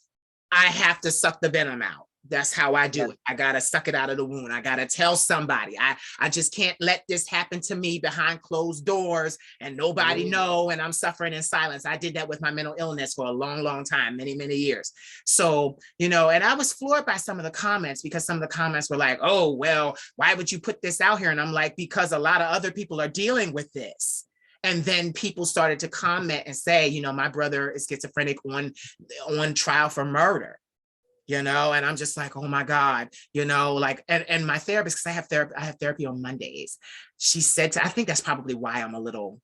I have to suck the venom out. That's how I do it. I gotta suck it out of the wound. I gotta tell somebody. I just can't let this happen to me behind closed doors and nobody know, and I'm suffering in silence. I did that with my mental illness for a long time, many years. So, and I was floored by some of the comments, because some of the comments were like, oh, well, why would you put this out here? And I'm like, because a lot of other people are dealing with this. And then people started to comment and say, my brother is schizophrenic on trial for murder, and I'm just like, oh my God, like, and my therapist, because I have therapy on Mondays. She said I think that's probably why I'm a little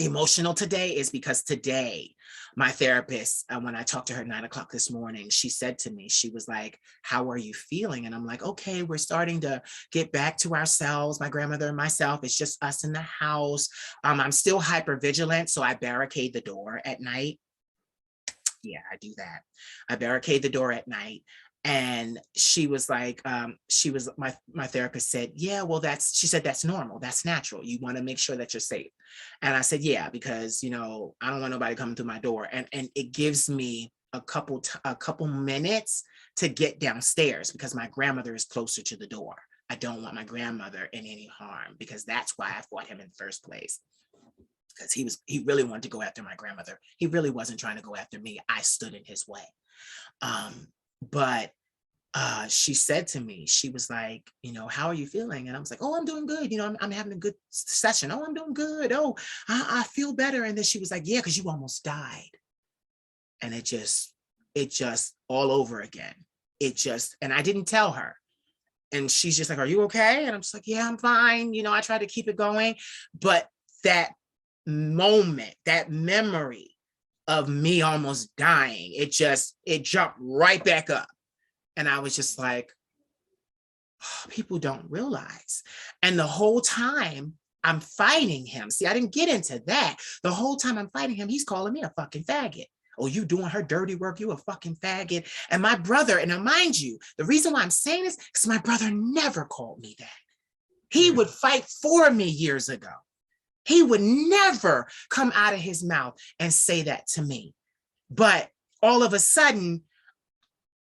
emotional today, is because today my therapist, when I talked to her at 9 o'clock this morning, she said to me, she was like, how are you feeling? And I'm like, okay, we're starting to get back to ourselves, my grandmother and myself. It's just us in the house. I'm still hyper vigilant, so I barricade the door at night. Yeah, I do that. I barricade the door at night. And she was like, my therapist said, yeah, well, she said, that's normal. That's natural. You want to make sure that you're safe. And I said, yeah, because, I don't want nobody coming through my door. And it gives me a couple minutes to get downstairs, because my grandmother is closer to the door. I don't want my grandmother in any harm, because that's why I fought him in the first place. Because he really wanted to go after my grandmother. He really wasn't trying to go after me. I stood in his way. But she said to me, she was like, how are you feeling? And I was like, oh, I'm doing good. I'm having a good session. Oh, I'm doing good. Oh, I feel better. And then she was like, yeah, because you almost died. And it just all over again. And I didn't tell her. And she's just like, are you okay? And I'm just like, yeah, I'm fine. I tried to keep it going. But that moment, that memory of me almost dying, it jumped right back up. And I was just like, oh, people don't realize. And the whole time I'm fighting him. See, I didn't get into that. The whole time I'm fighting him, he's calling me a fucking faggot. Oh, you doing her dirty work, you a fucking faggot. And my brother, and now mind you, the reason why I'm saying this is because my brother never called me that. He would fight for me years ago. He would never come out of his mouth and say that to me. But all of a sudden,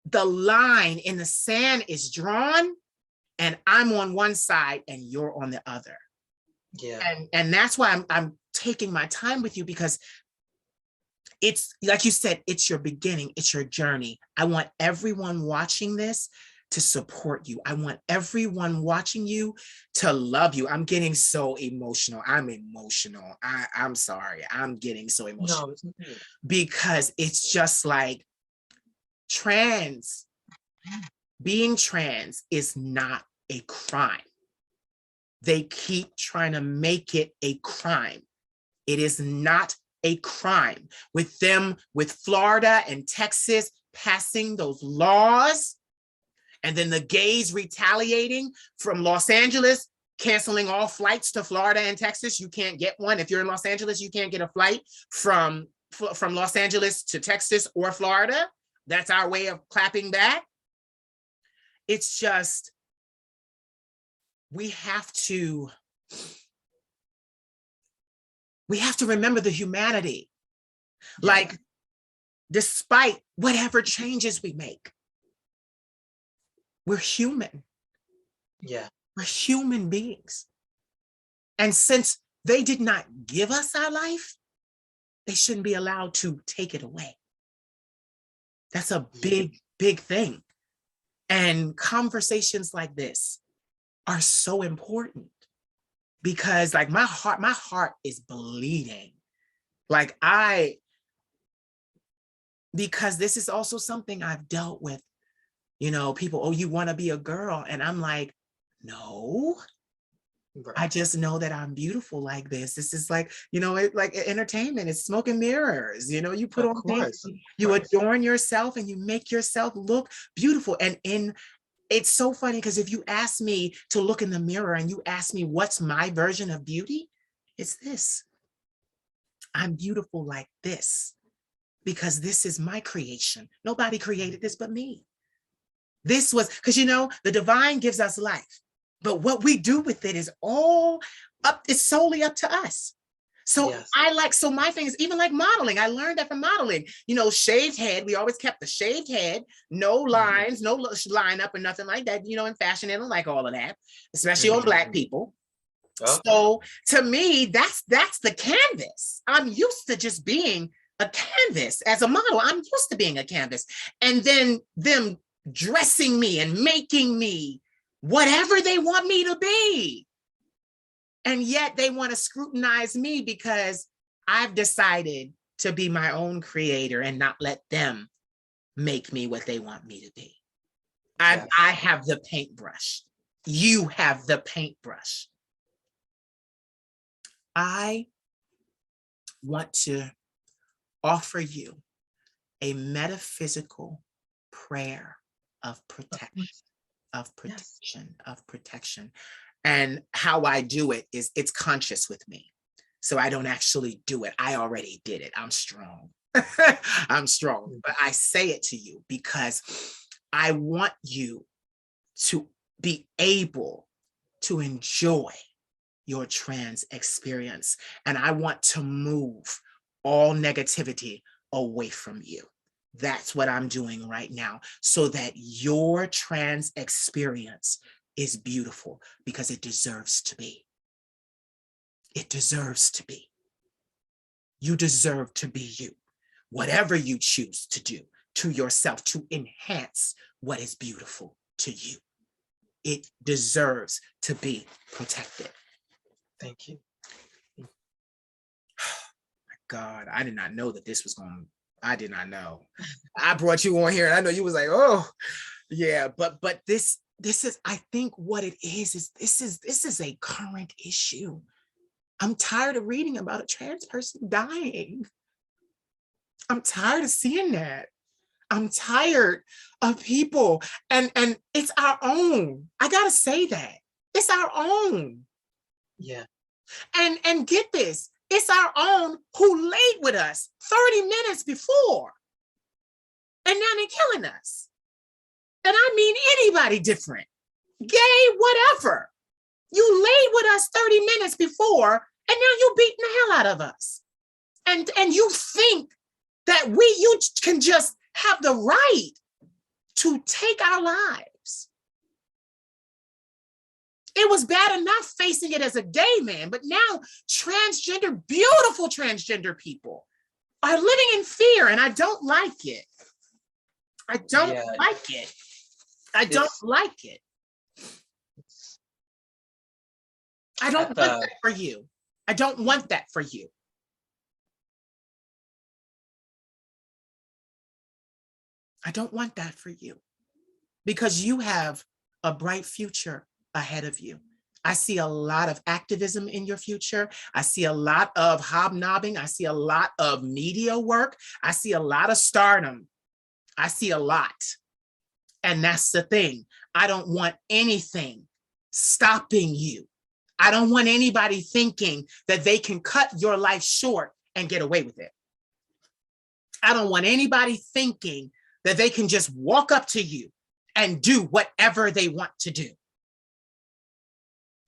the line in the sand is drawn, and I'm on one side and you're on the other. Yeah. And that's why I'm taking my time with you, because it's like you said, it's your beginning, it's your journey. I want everyone watching this to support you. I want everyone watching you to love you. I'm getting so emotional. I'm emotional. I'm sorry. I'm getting so emotional No, it's okay. because it's just like being trans is not a crime. They keep trying to make it a crime. It is not a crime. With Florida and Texas passing those laws, and then the gays retaliating from Los Angeles, canceling all flights to Florida and Texas. You can't get one. If you're in Los Angeles, you can't get a flight from Los Angeles to Texas or Florida. That's our way of clapping back. It's just, we have to remember the humanity. Yeah. Like, despite whatever changes we make, we're human. Yeah. We're human beings. And since they did not give us our life, they shouldn't be allowed to take it away. That's a big, big thing. And conversations like this are so important because like my heart is bleeding. Like because this is also something I've dealt with, you know, people, oh, you want to be a girl. And I'm like, no, Right. I just know that I'm beautiful like this. This is like, you know, like entertainment, it's smoke and mirrors. You know, you put on things, you adorn yourself and you make yourself look beautiful. And it's so funny because if you ask me to look in the mirror and you ask me what's my version of beauty, it's this. I'm beautiful like this because this is my creation. Nobody created this but me. This was, because you know, the divine gives us life, but what we do with it is it's solely up to us. So yes. So my thing is even like modeling. I learned that from modeling, you know, shaved head. We always kept the shaved head, no lines, no line up or nothing like that. You know, in fashion, they don't like all of that, especially on Black people. Okay. So to me, that's the canvas. I'm used to just being a canvas as a model. I'm used to being a canvas. And then them dressing me and making me whatever they want me to be. And yet they want to scrutinize me because I've decided to be my own creator and not let them make me what they want me to be. I have the paintbrush. You have the paintbrush. I want to offer you a metaphysical prayer of protection, of protection. And how I do it is it's conscious with me. So I don't actually do it. I already did it. I'm strong. I'm strong. But I say it to you because I want you to be able to enjoy your trans experience. And I want to move all negativity away from you. That's what I'm doing right now so that your trans experience is beautiful because it deserves to be. It deserves to be. You deserve to be you. Whatever you choose to do to yourself to enhance what is beautiful to you. It deserves to be protected. Thank you. My God, I did not know that this was I did not know. I brought you on here and I know you was like, oh, yeah, but this is, I think what it is this is a current issue. I'm tired of reading about a trans person dying. I'm tired of seeing that. I'm tired of people and it's our own. I gotta say that. It's our own. Yeah. And get this, it's our own who laid with us 30 minutes before. And now they're killing us. And I mean anybody different, gay, whatever. You laid with us 30 minutes before, and now you're beating the hell out of us. And you think that you can just have the right to take our lives. It was bad enough facing it as a gay man, but now transgender, beautiful transgender people are living in fear, and I don't like it. I don't like it. I don't It's like it. it's I don't at want the that for you. I don't want that for you. I don't want that for you because you have a bright future ahead of you. I see a lot of activism in your future. I see a lot of hobnobbing. I see a lot of media work. I see a lot of stardom. I see a lot. And that's the thing. I don't want anything stopping you. I don't want anybody thinking that they can cut your life short and get away with it. I don't want anybody thinking that they can just walk up to you and do whatever they want to do.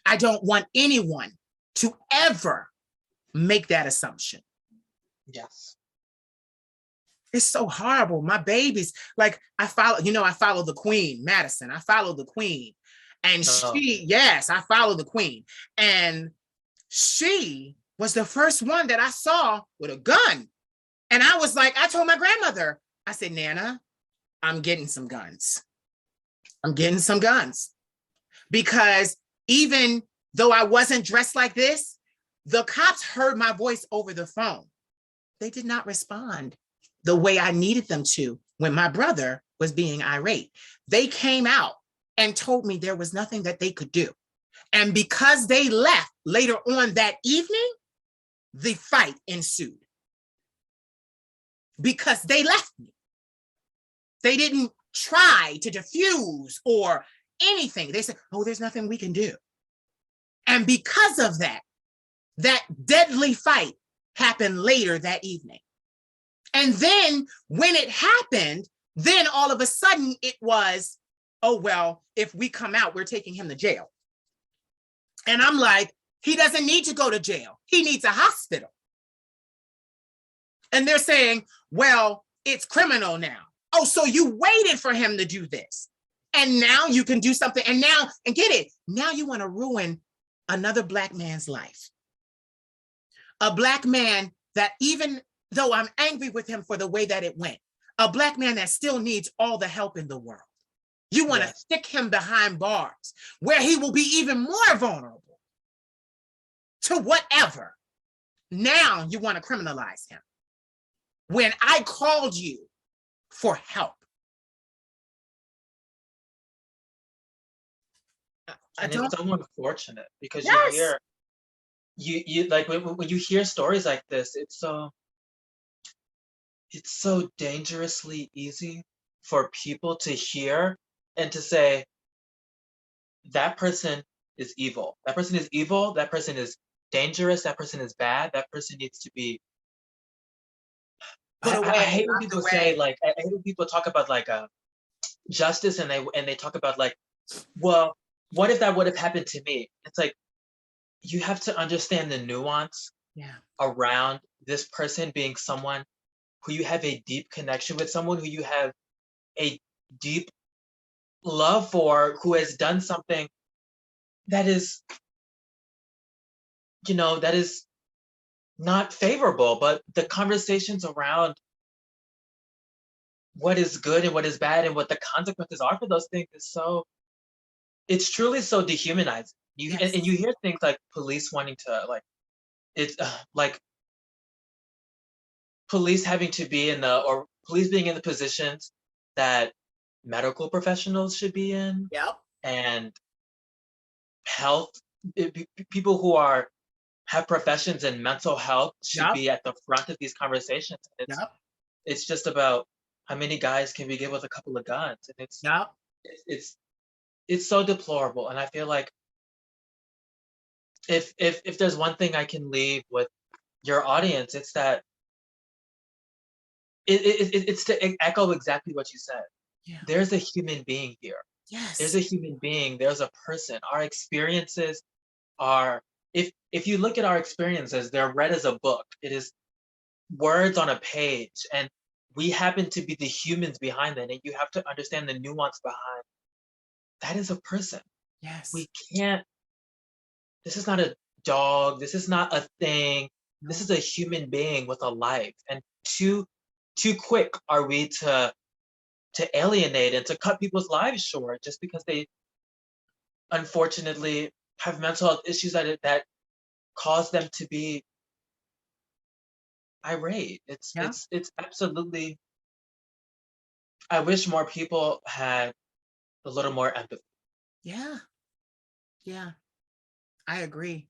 I don't want anyone to ever make that assumption. yes. It's so horrible. My babies, like I follow the Queen, Madison. I follow the Queen. And No. yes, I follow the Queen. And she was the first one that I saw with a gun. And I was like, I told my grandmother, I said, Nana, I'm getting some guns. I'm getting some guns. Because even though I wasn't dressed like this, the cops heard my voice over the phone. They did not respond the way I needed them to when my brother was being irate. They came out and told me there was nothing that they could do. And because they left later on that evening, the fight ensued. Because they left me. They didn't try to diffuse or anything. They said, oh, there's nothing we can do. And because of that, that deadly fight happened later that evening. And then when it happened, then all of a sudden it was, oh, well, if we come out, we're taking him to jail. And I'm like, he doesn't need to go to jail. He needs a hospital. And they're saying, well, it's criminal now. Oh, so you waited for him to do this. And now you can do something. And now, and get it, now you want to ruin another Black man's life. A Black man that even though I'm angry with him for the way that it went, a Black man that still needs all the help in the world. You want to Yes. stick him behind bars where he will be even more vulnerable to whatever. Now you want to criminalize him. When I called you for help. And it's so unfortunate because Yes. you like when you hear stories like this, it's so dangerously easy for people to hear and to say that person is evil. That person is evil. That person is dangerous. That person is bad. That person needs to be. Put I away, hate when locked people say away. like I hate when people talk about like justice and they talk about like, well, what if that would have happened to me? It's like you have to understand the nuance Yeah. around this person being someone who you have a deep connection with, someone who you have a deep love for, who has done something that is, that is not favorable, but the conversations around what is good and what is bad and what the consequences are for those things is it's truly so dehumanizing. Yes. And you hear things like police wanting to like, it's like police having to be or police being in the positions that medical professionals should be in, Yep. and health people who have professions in mental health should Yep. be at the front of these conversations. Yep. It's just about how many guys can we get with a couple of guns, and Yep. it's it's so deplorable. And I feel like if there's one thing I can leave with your audience, it's that it's to echo exactly what you said. Yeah. There's a human being here. There's Yes. a human being. There's a person. Our experiences are, if you look at our experiences, they're read as a book. It is words on a page, and we happen to be the humans behind that. And you have to understand the nuance behind that is a person. Yes. We can't. This is not a dog. This is not a thing. This No. is a human being with a life. And too quick are we to to alienate and to cut people's lives short just because they unfortunately have mental health issues that cause them to be irate. Yeah. It's absolutely. I wish more people had a little more empathy. Yeah. Yeah. I agree.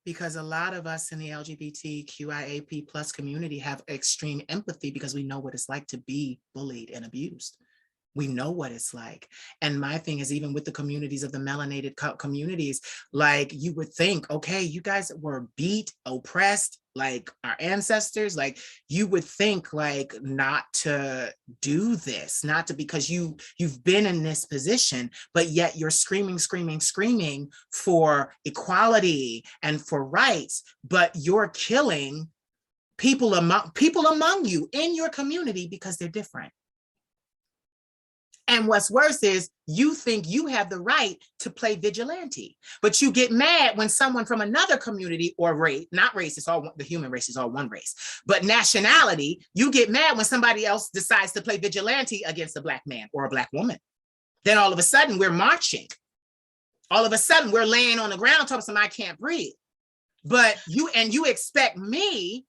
Because a lot of us in the LGBTQIAP plus community have extreme empathy because we know what it's like to be bullied and abused. We know what it's like. And my thing is, even with the communities of the melanated communities, like you would think, okay, you guys were beat, oppressed, like our ancestors, like you would think like not to do this, not to, because you've been in this position, but yet you're screaming, screaming, screaming for equality and for rights, but you're killing people among you in your community because they're different. And what's worse is you think you have the right to play vigilante, but you get mad when someone from another community or race, not race, it's all the human race is all one race, but nationality, you get mad when somebody else decides to play vigilante against a Black man or a Black woman. Then all of a sudden we're marching. All of a sudden we're laying on the ground talking somebody can't breathe. But you expect me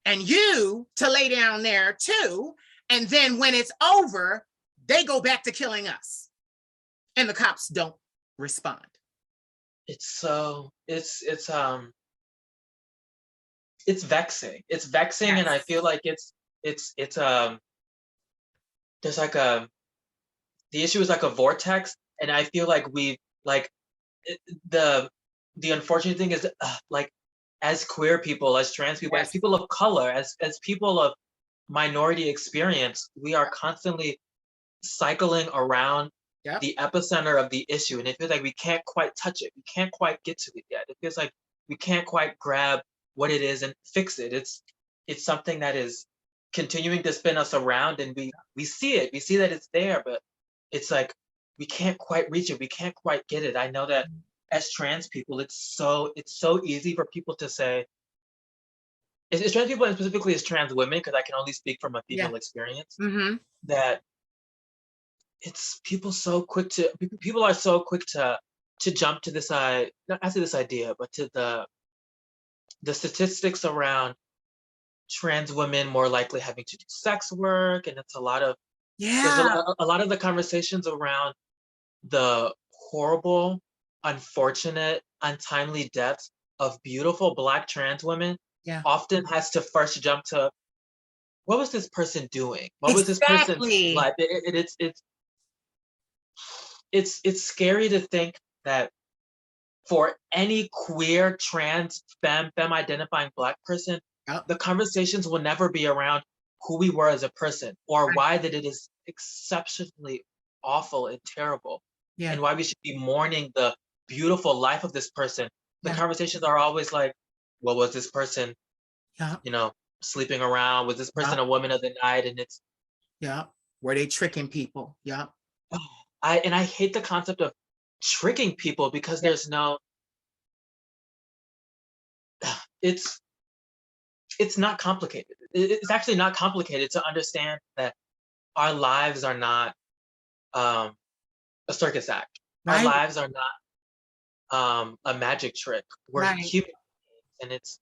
and you to lay down there too. And then when it's over, they go back to killing us and the cops don't respond. It's vexing. It's vexing. Yes. And I feel like there's like the issue is like a vortex. And I feel like the unfortunate thing is like as queer people, as trans people, as people of color, as people of minority experience, we are constantly cycling around the epicenter of the issue, and it feels like we can't quite touch it. We can't quite get to it yet. It feels like we can't quite grab what it is and fix it. It's something that is continuing to spin us around, and we see it. We see that it's there, but it's like we can't quite reach it. We can't quite get it. I know that as trans people, it's so easy for people to say, it's trans people and specifically as trans women, because I can only speak from a female experience, that it's people are so quick to jump to this not to this idea, but to the statistics around trans women more likely having to do sex work, and it's a lot of there's a lot of the conversations around the horrible, unfortunate, untimely deaths of beautiful Black trans women often has to first jump to, what was this person doing? What was this person's life? It's scary to think that for any queer, trans, femme identifying Black person, the conversations will never be around who we were as a person or why that it is exceptionally awful and terrible and why we should be mourning the beautiful life of this person. The conversations are always like, well, was this person, sleeping around? Was this person a woman of the night? And it's were they tricking people? I hate the concept of tricking people because there's no, it's not complicated. It's actually not complicated to understand that our lives are not a circus act. Our lives are not a magic trick. We're human, and it's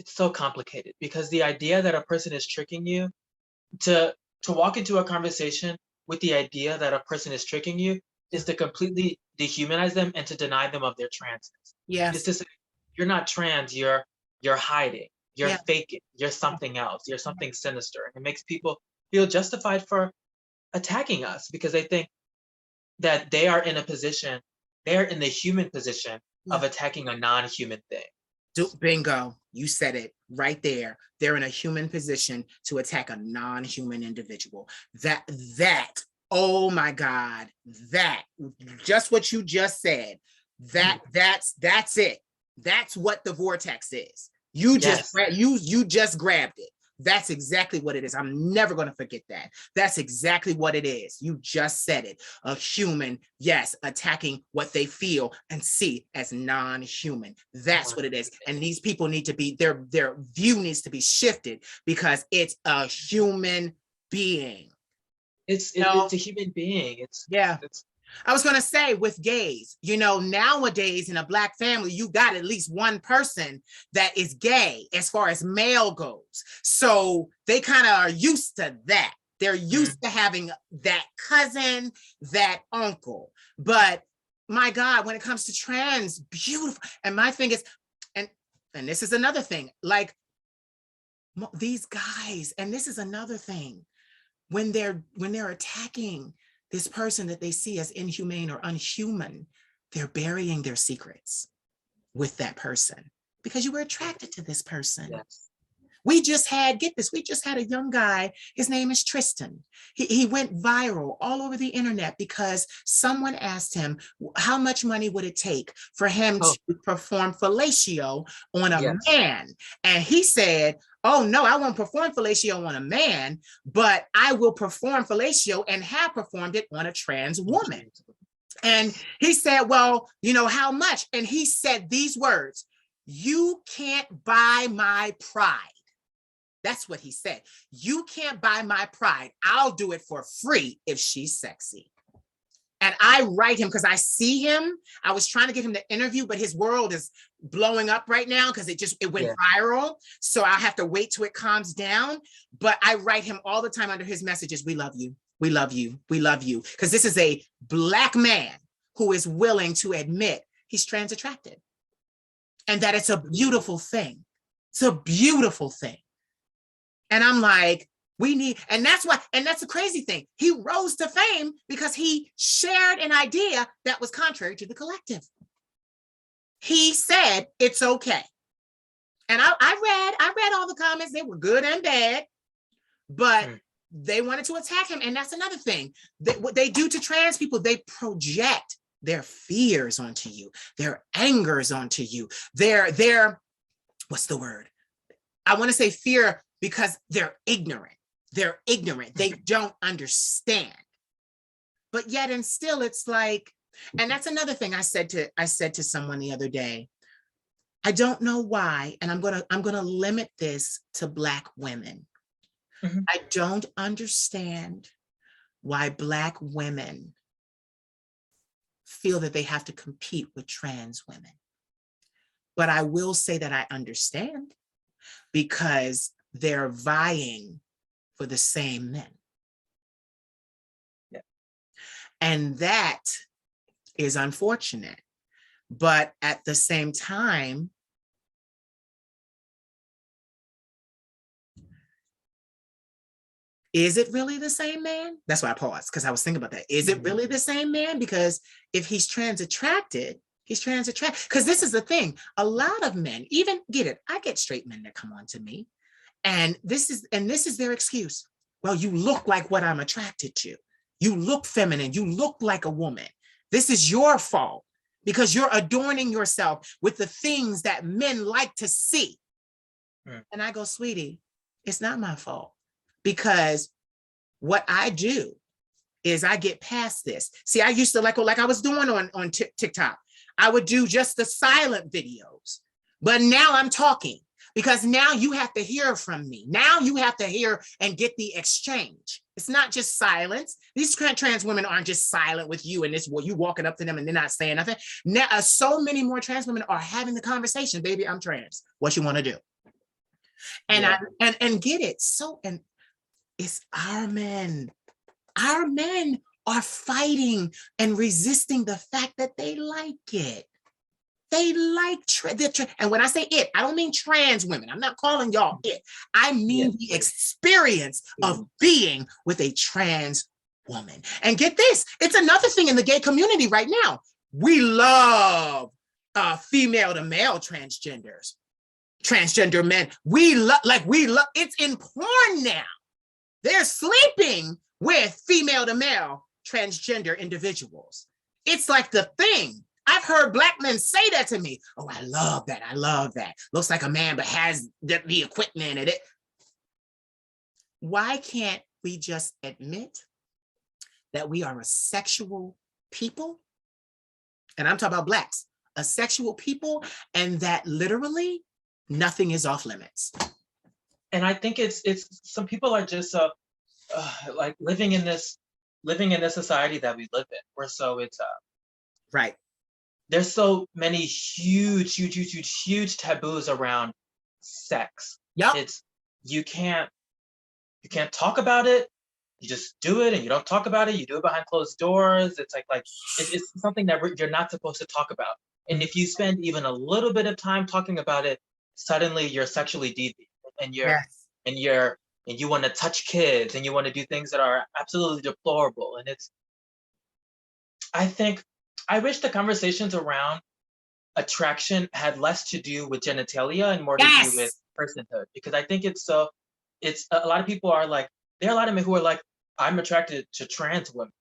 so complicated because the idea that a person is tricking you, to walk into a conversation with the idea that a person is tricking you is to completely dehumanize them and to deny them of their transness. It's to say, you're not trans, you're hiding, you're faking, you're something else, you're something sinister. And it makes people feel justified for attacking us because they think that they are in the human position of attacking a non-human thing. Bingo, you said it right there. They're in a human position to attack a non-human individual. That, oh my God, that, just what you just said, that's it. That's what the vortex is. You just grabbed it. That's exactly what it is. I'm never going to forget that. That's exactly what it is. You just said it. A human, yes, attacking what they feel and see as non-human. That's what it is. And these people need to be, their view needs to be shifted because it's a human being. It's No, a human being. yeah. It's I was going to say with gays, nowadays in a Black family, you got at least one person that is gay as far as male goes. So they kind of are used to that. They're used to having that cousin, that uncle. But my God, when it comes to trans, beautiful. And my thing is, and this is another thing, like these guys, and this is another thing, when they're attacking this person that they see as inhumane or unhuman, they're burying their secrets with that person because you were attracted to this person. yes. We just had, get this, we just had a young guy, his name is Tristan. He went viral all over the internet because someone asked him how much money would it take for him to perform fellatio on a man. And he said, oh no, I won't perform fellatio on a man, but I will perform fellatio and have performed it on a trans woman. And he said, well, how much? And he said these words, you can't buy my pride. That's what he said. You can't buy my pride. I'll do it for free if she's sexy. And I write him because I see him. I was trying to get him to interview, but his world is blowing up right now because it went viral. So I have to wait till it calms down. But I write him all the time under his messages. We love you. We love you. We love you. Because this is a Black man who is willing to admit he's trans attracted. And that it's a beautiful thing. It's a beautiful thing. And I'm like, and that's the crazy thing. He rose to fame because he shared an idea that was contrary to the collective. He said, it's okay. And I read all the comments. They were good and bad, but they wanted to attack him. And that's another thing. What they do to trans people, they project their fears onto you, their angers onto you, their what's the word? I want to say fear, because they're ignorant. They're ignorant. They don't understand. But yet and still, it's like, and that's another thing I said to someone the other day. I don't know why, and I'm gonna limit this to Black women. I don't understand why Black women feel that they have to compete with trans women. But I will say that I understand because they're vying for the same men. Yeah. And that is unfortunate. But at the same time, is it really the same man? That's why I paused, because I was thinking about that. Is it really the same man? Because if he's trans attracted, he's trans attracted. Because this is the thing, a lot of men, even I get straight men that come on to me. And this is their excuse. Well, you look like what I'm attracted to. You look feminine. You look like a woman. This is your fault because you're adorning yourself with the things that men like to see. And I go, sweetie, it's not my fault, because what I do is I get past this. See, I used to like I was doing on TikTok. I would do just the silent videos, but now I'm talking. Because now you have to hear from me. Now you have to hear and get the exchange. It's not just silence. These trans women aren't just silent with you and you walking up to them and they're not saying nothing. Now, so many more trans women are having the conversation. Baby, I'm trans. What you want to do? And and get it. So, and it's our men. Our men are fighting and resisting the fact that they like it. They like, and when I say it, I don't mean trans women. I'm not calling y'all it. I mean the experience of being with a trans woman. And get this, it's another thing in the gay community right now. We love female to male transgender men. We love, it's in porn now. They're sleeping with female to male transgender individuals. It's like the thing. I've heard Black men say that to me. Oh, I love that. I love that. Looks like a man, but has the equipment and it. Why can't we just admit that we are a sexual people? And I'm talking about Blacks, a sexual people, and that literally nothing is off limits. And I think it's some people are just so like living in this society that we live in. We're so it's Right. there's so many huge taboos around sex. Yep. It's you can't talk about it. You just do it, and you don't talk about it. You do it behind closed doors. It's it's something that you're not supposed to talk about. And if you spend even a little bit of time talking about it, suddenly you're sexually deviant, and Yes. you're and you want to touch kids, and you want to do things that are absolutely deplorable. And I think I wish the conversations around attraction had less to do with genitalia and more to do with Yes. personhood, because I think it's a lot of people are like, there are a lot of men who are like, I'm attracted to trans women,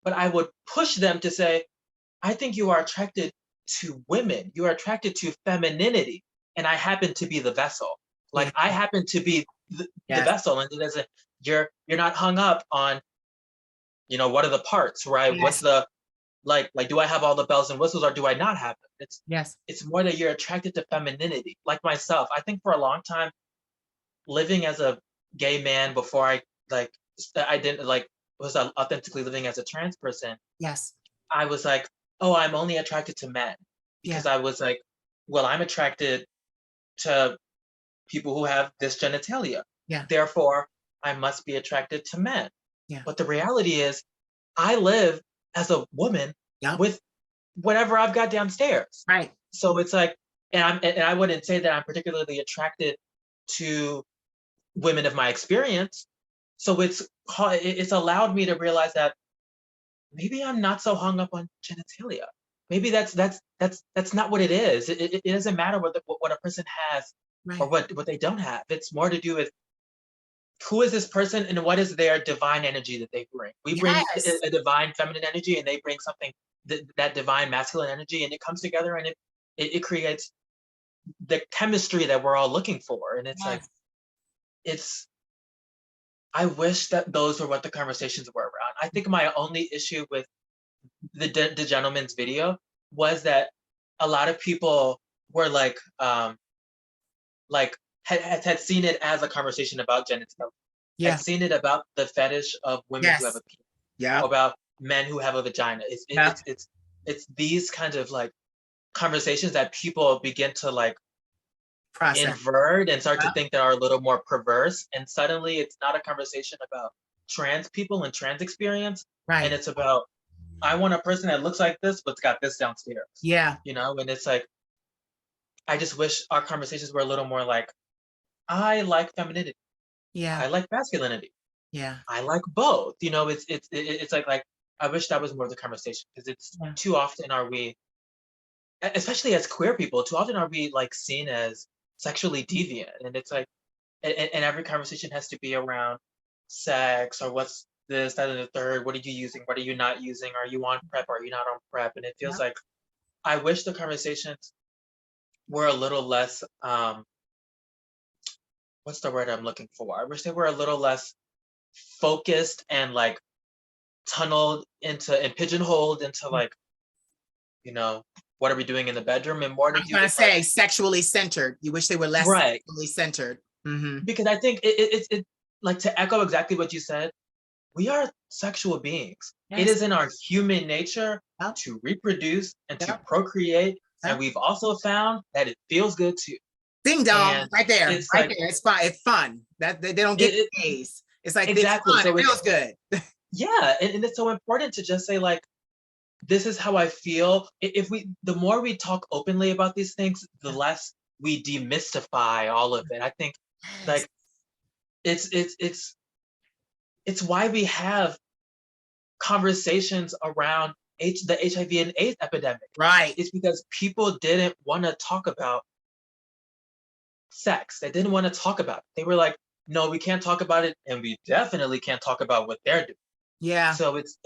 but I would push them to say, I think you are attracted to women, you are attracted to femininity, and I happen to be the vessel. Yeah. Like I happen to be the Yes. vessel, and it doesn't, you're not hung up on, what are the parts, right? What's Yes. the like do I have all the bells and whistles, or do I not have them? Yes. It's more that you're attracted to femininity. Like myself, I think for a long time, living as a gay man before like I didn't like was authentically living as a trans person, Yes. I was like, oh, I'm only attracted to men, Yeah. because I was like, well, I'm attracted to people who have this genitalia. Yeah. Therefore, I must be attracted to men. Yeah. But the reality is, I live as a woman Yep. with whatever I've got downstairs. Right. So it's like, and I wouldn't say that I'm particularly attracted to women of my experience. So it's allowed me to realize that maybe I'm not so hung up on genitalia. Maybe that's not what it is. It doesn't matter what a person has or Right. what they don't have. It's more to do with who is this person and what is their divine energy that they bring. We bring Yes. a divine feminine energy, and they bring something that divine masculine energy, and it comes together, and it creates the chemistry that we're all looking for. And it's like Yes. it's I wish that those were what the conversations were around. I think my only issue with the gentleman's video was that a lot of people were like had seen it as a conversation about genitalia, had Yeah. seen it about the fetish of women who have Yes. a penis, Yeah. about men who have a vagina. Yeah. It's these kinds of like conversations that people begin to like Process. invert and start to Yeah. think that are a little more perverse, and suddenly it's not a conversation about trans people and trans experience, and Right. it's about, I want a person that looks like this but's got this downstairs, Yeah. and it's like, I just wish our conversations were a little more like, I like femininity, Yeah. I like masculinity, Yeah. I like both. It's like I wish that was more of the conversation, because it's Yeah. too often are we, especially as queer people, too often are we like seen as sexually deviant, and it's like, and every conversation has to be around sex, or what's this, that, and the third. What are you using? What are you not using? Are you on prep? Are you not on prep? And it feels Yeah. like I wish the conversations were a little less. What's the word I'm looking for? I wish they were a little less focused and like tunneled into and pigeonholed into like, you know, what are we doing in the bedroom, and more I to was do going to with like, say sexually centered. You wish they were less right. sexually centered. Mm-hmm. Because I think it like, to echo exactly what you said, we are sexual beings. It Yes. is in our human nature Yep. to reproduce and to Yep. procreate. And Yep. we've also found that it feels good too. Ding dong, And right there, it's right like, there. It's fun. It's fun. That they don't get it, days. It's like it's exactly. fun. It So feels good. yeah. And it's so important to just say, like, this is how I feel. The more we talk openly about these things, the less we demystify all of it. I think, Yes. like, it's why we have conversations around the HIV and AIDS epidemic. Right. It's because people didn't want to talk about sex. They didn't want to talk about it. They were like, no, we can't talk about it, and we definitely can't talk about what they're doing. Yeah. So it's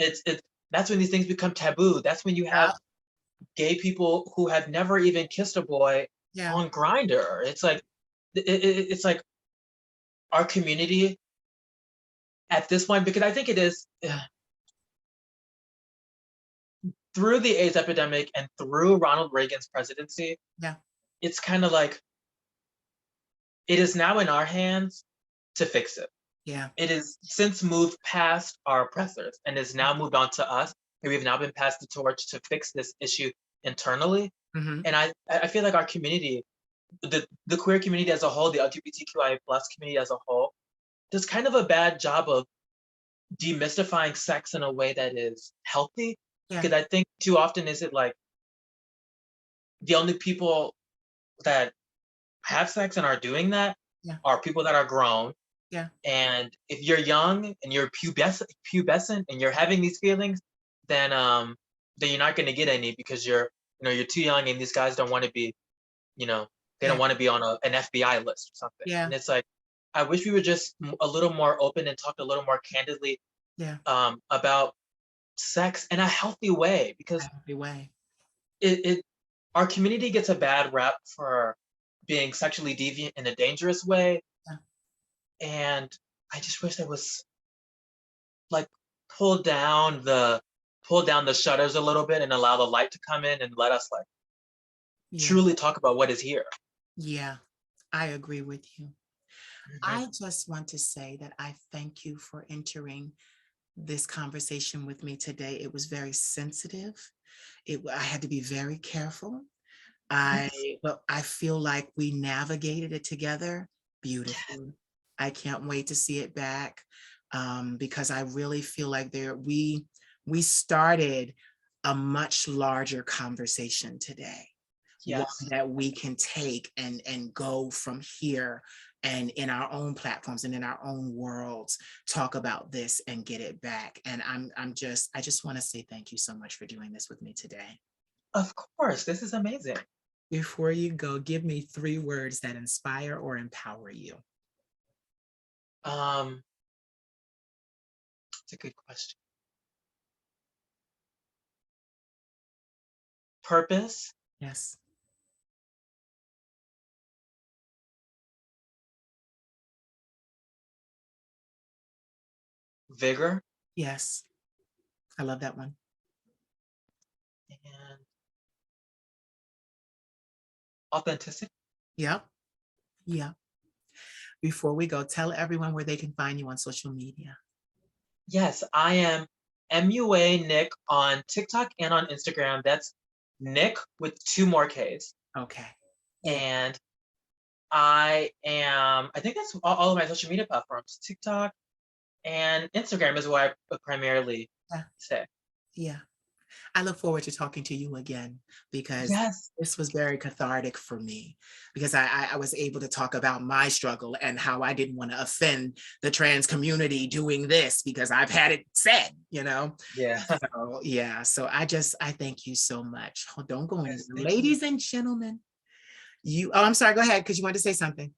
that's when these things become taboo. That's when you Yeah. have gay people who have never even kissed a boy Yeah. on Grinder. It's like it's like our community at this point, because I think it is through the AIDS epidemic and through Ronald Reagan's presidency, Yeah. it's kind of like it is now in our hands to fix it. Yeah. It is since moved past our oppressors and is now moved on to us. And we've now been passed the torch to fix this issue internally. Mm-hmm. And I feel like our community, the queer community as a whole, the LGBTQIA plus community as a whole, does kind of a bad job of demystifying sex in a way that is healthy. Yeah. Because I think too often is it like the only people that have sex and are doing that Yeah. are people that are grown. Yeah. And if you're young and you're pubescent and you're having these feelings, then you're not going to get any because you're too young and these guys don't want to be, they Yeah. don't want to be on an FBI list or something. Yeah. And it's like, I wish we were just a little more open and talked a little more candidly Yeah. About sex in a healthy way, because Healthy way. our community gets a bad rap for being sexually deviant in a dangerous way. Yeah. And I just wish there was like pull down the shutters a little bit and allow the light to come in and let us like truly talk about what is here. Yeah, I agree with you. Mm-hmm. I just want to say that I thank you for entering this conversation with me today. It was very sensitive. I had to be very careful. But I feel like we navigated it together beautifully. I can't wait to see it back because I really feel like we started a much larger conversation today. Yes. One that we can take and go from here and in our own platforms and in our own worlds, talk about this and get it back. And I just want to say thank you so much for doing this with me today. Of course, this is amazing. Before you go, give me 3 words that inspire or empower you. It's a good question. Purpose. Yes. Vigor. Yes. I love that one. And authenticity. Yep. Yeah. Before we go, tell everyone where they can find you on social media. Yes, I am MUA Nick on TikTok and on Instagram. That's Nick with 2 more Ks. Okay. And I think that's all of my social media platforms. TikTok and Instagram is what I primarily say. Yeah. I look forward to talking to you again because this was very cathartic for me because I was able to talk about my struggle and how I didn't want to offend the trans community doing this because I've had it said, Yeah. So I thank you so much. Don't go anywhere. Yes, Ladies and gentlemen, I'm sorry, go ahead because you wanted to say something.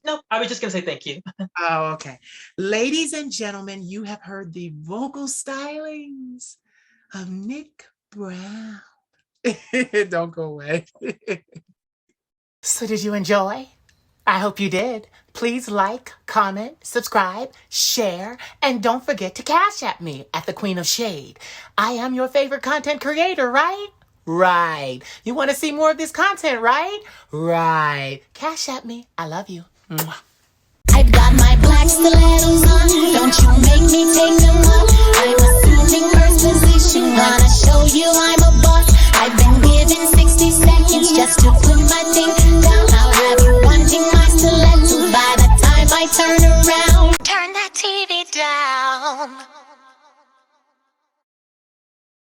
No, I was just going to say thank you. Oh, okay. Ladies and gentlemen, you have heard the vocal stylings of Nick Brown. Don't go away. So did you enjoy? I hope you did. Please like, comment, subscribe, share, and don't forget to cash at me at the Queen of Shade. I am your favorite content creator, right? Right. You want to see more of this content, right? Right. Cash at me. I love you. Mwah. I've got my black stilettos on. Don't you make me take them off. I'm assuming first position. Wanna show you I'm a boss. I've been given 60 seconds just to put my thing down. I'll have you wanting my stilettos by the time I turn around. Turn that TV down.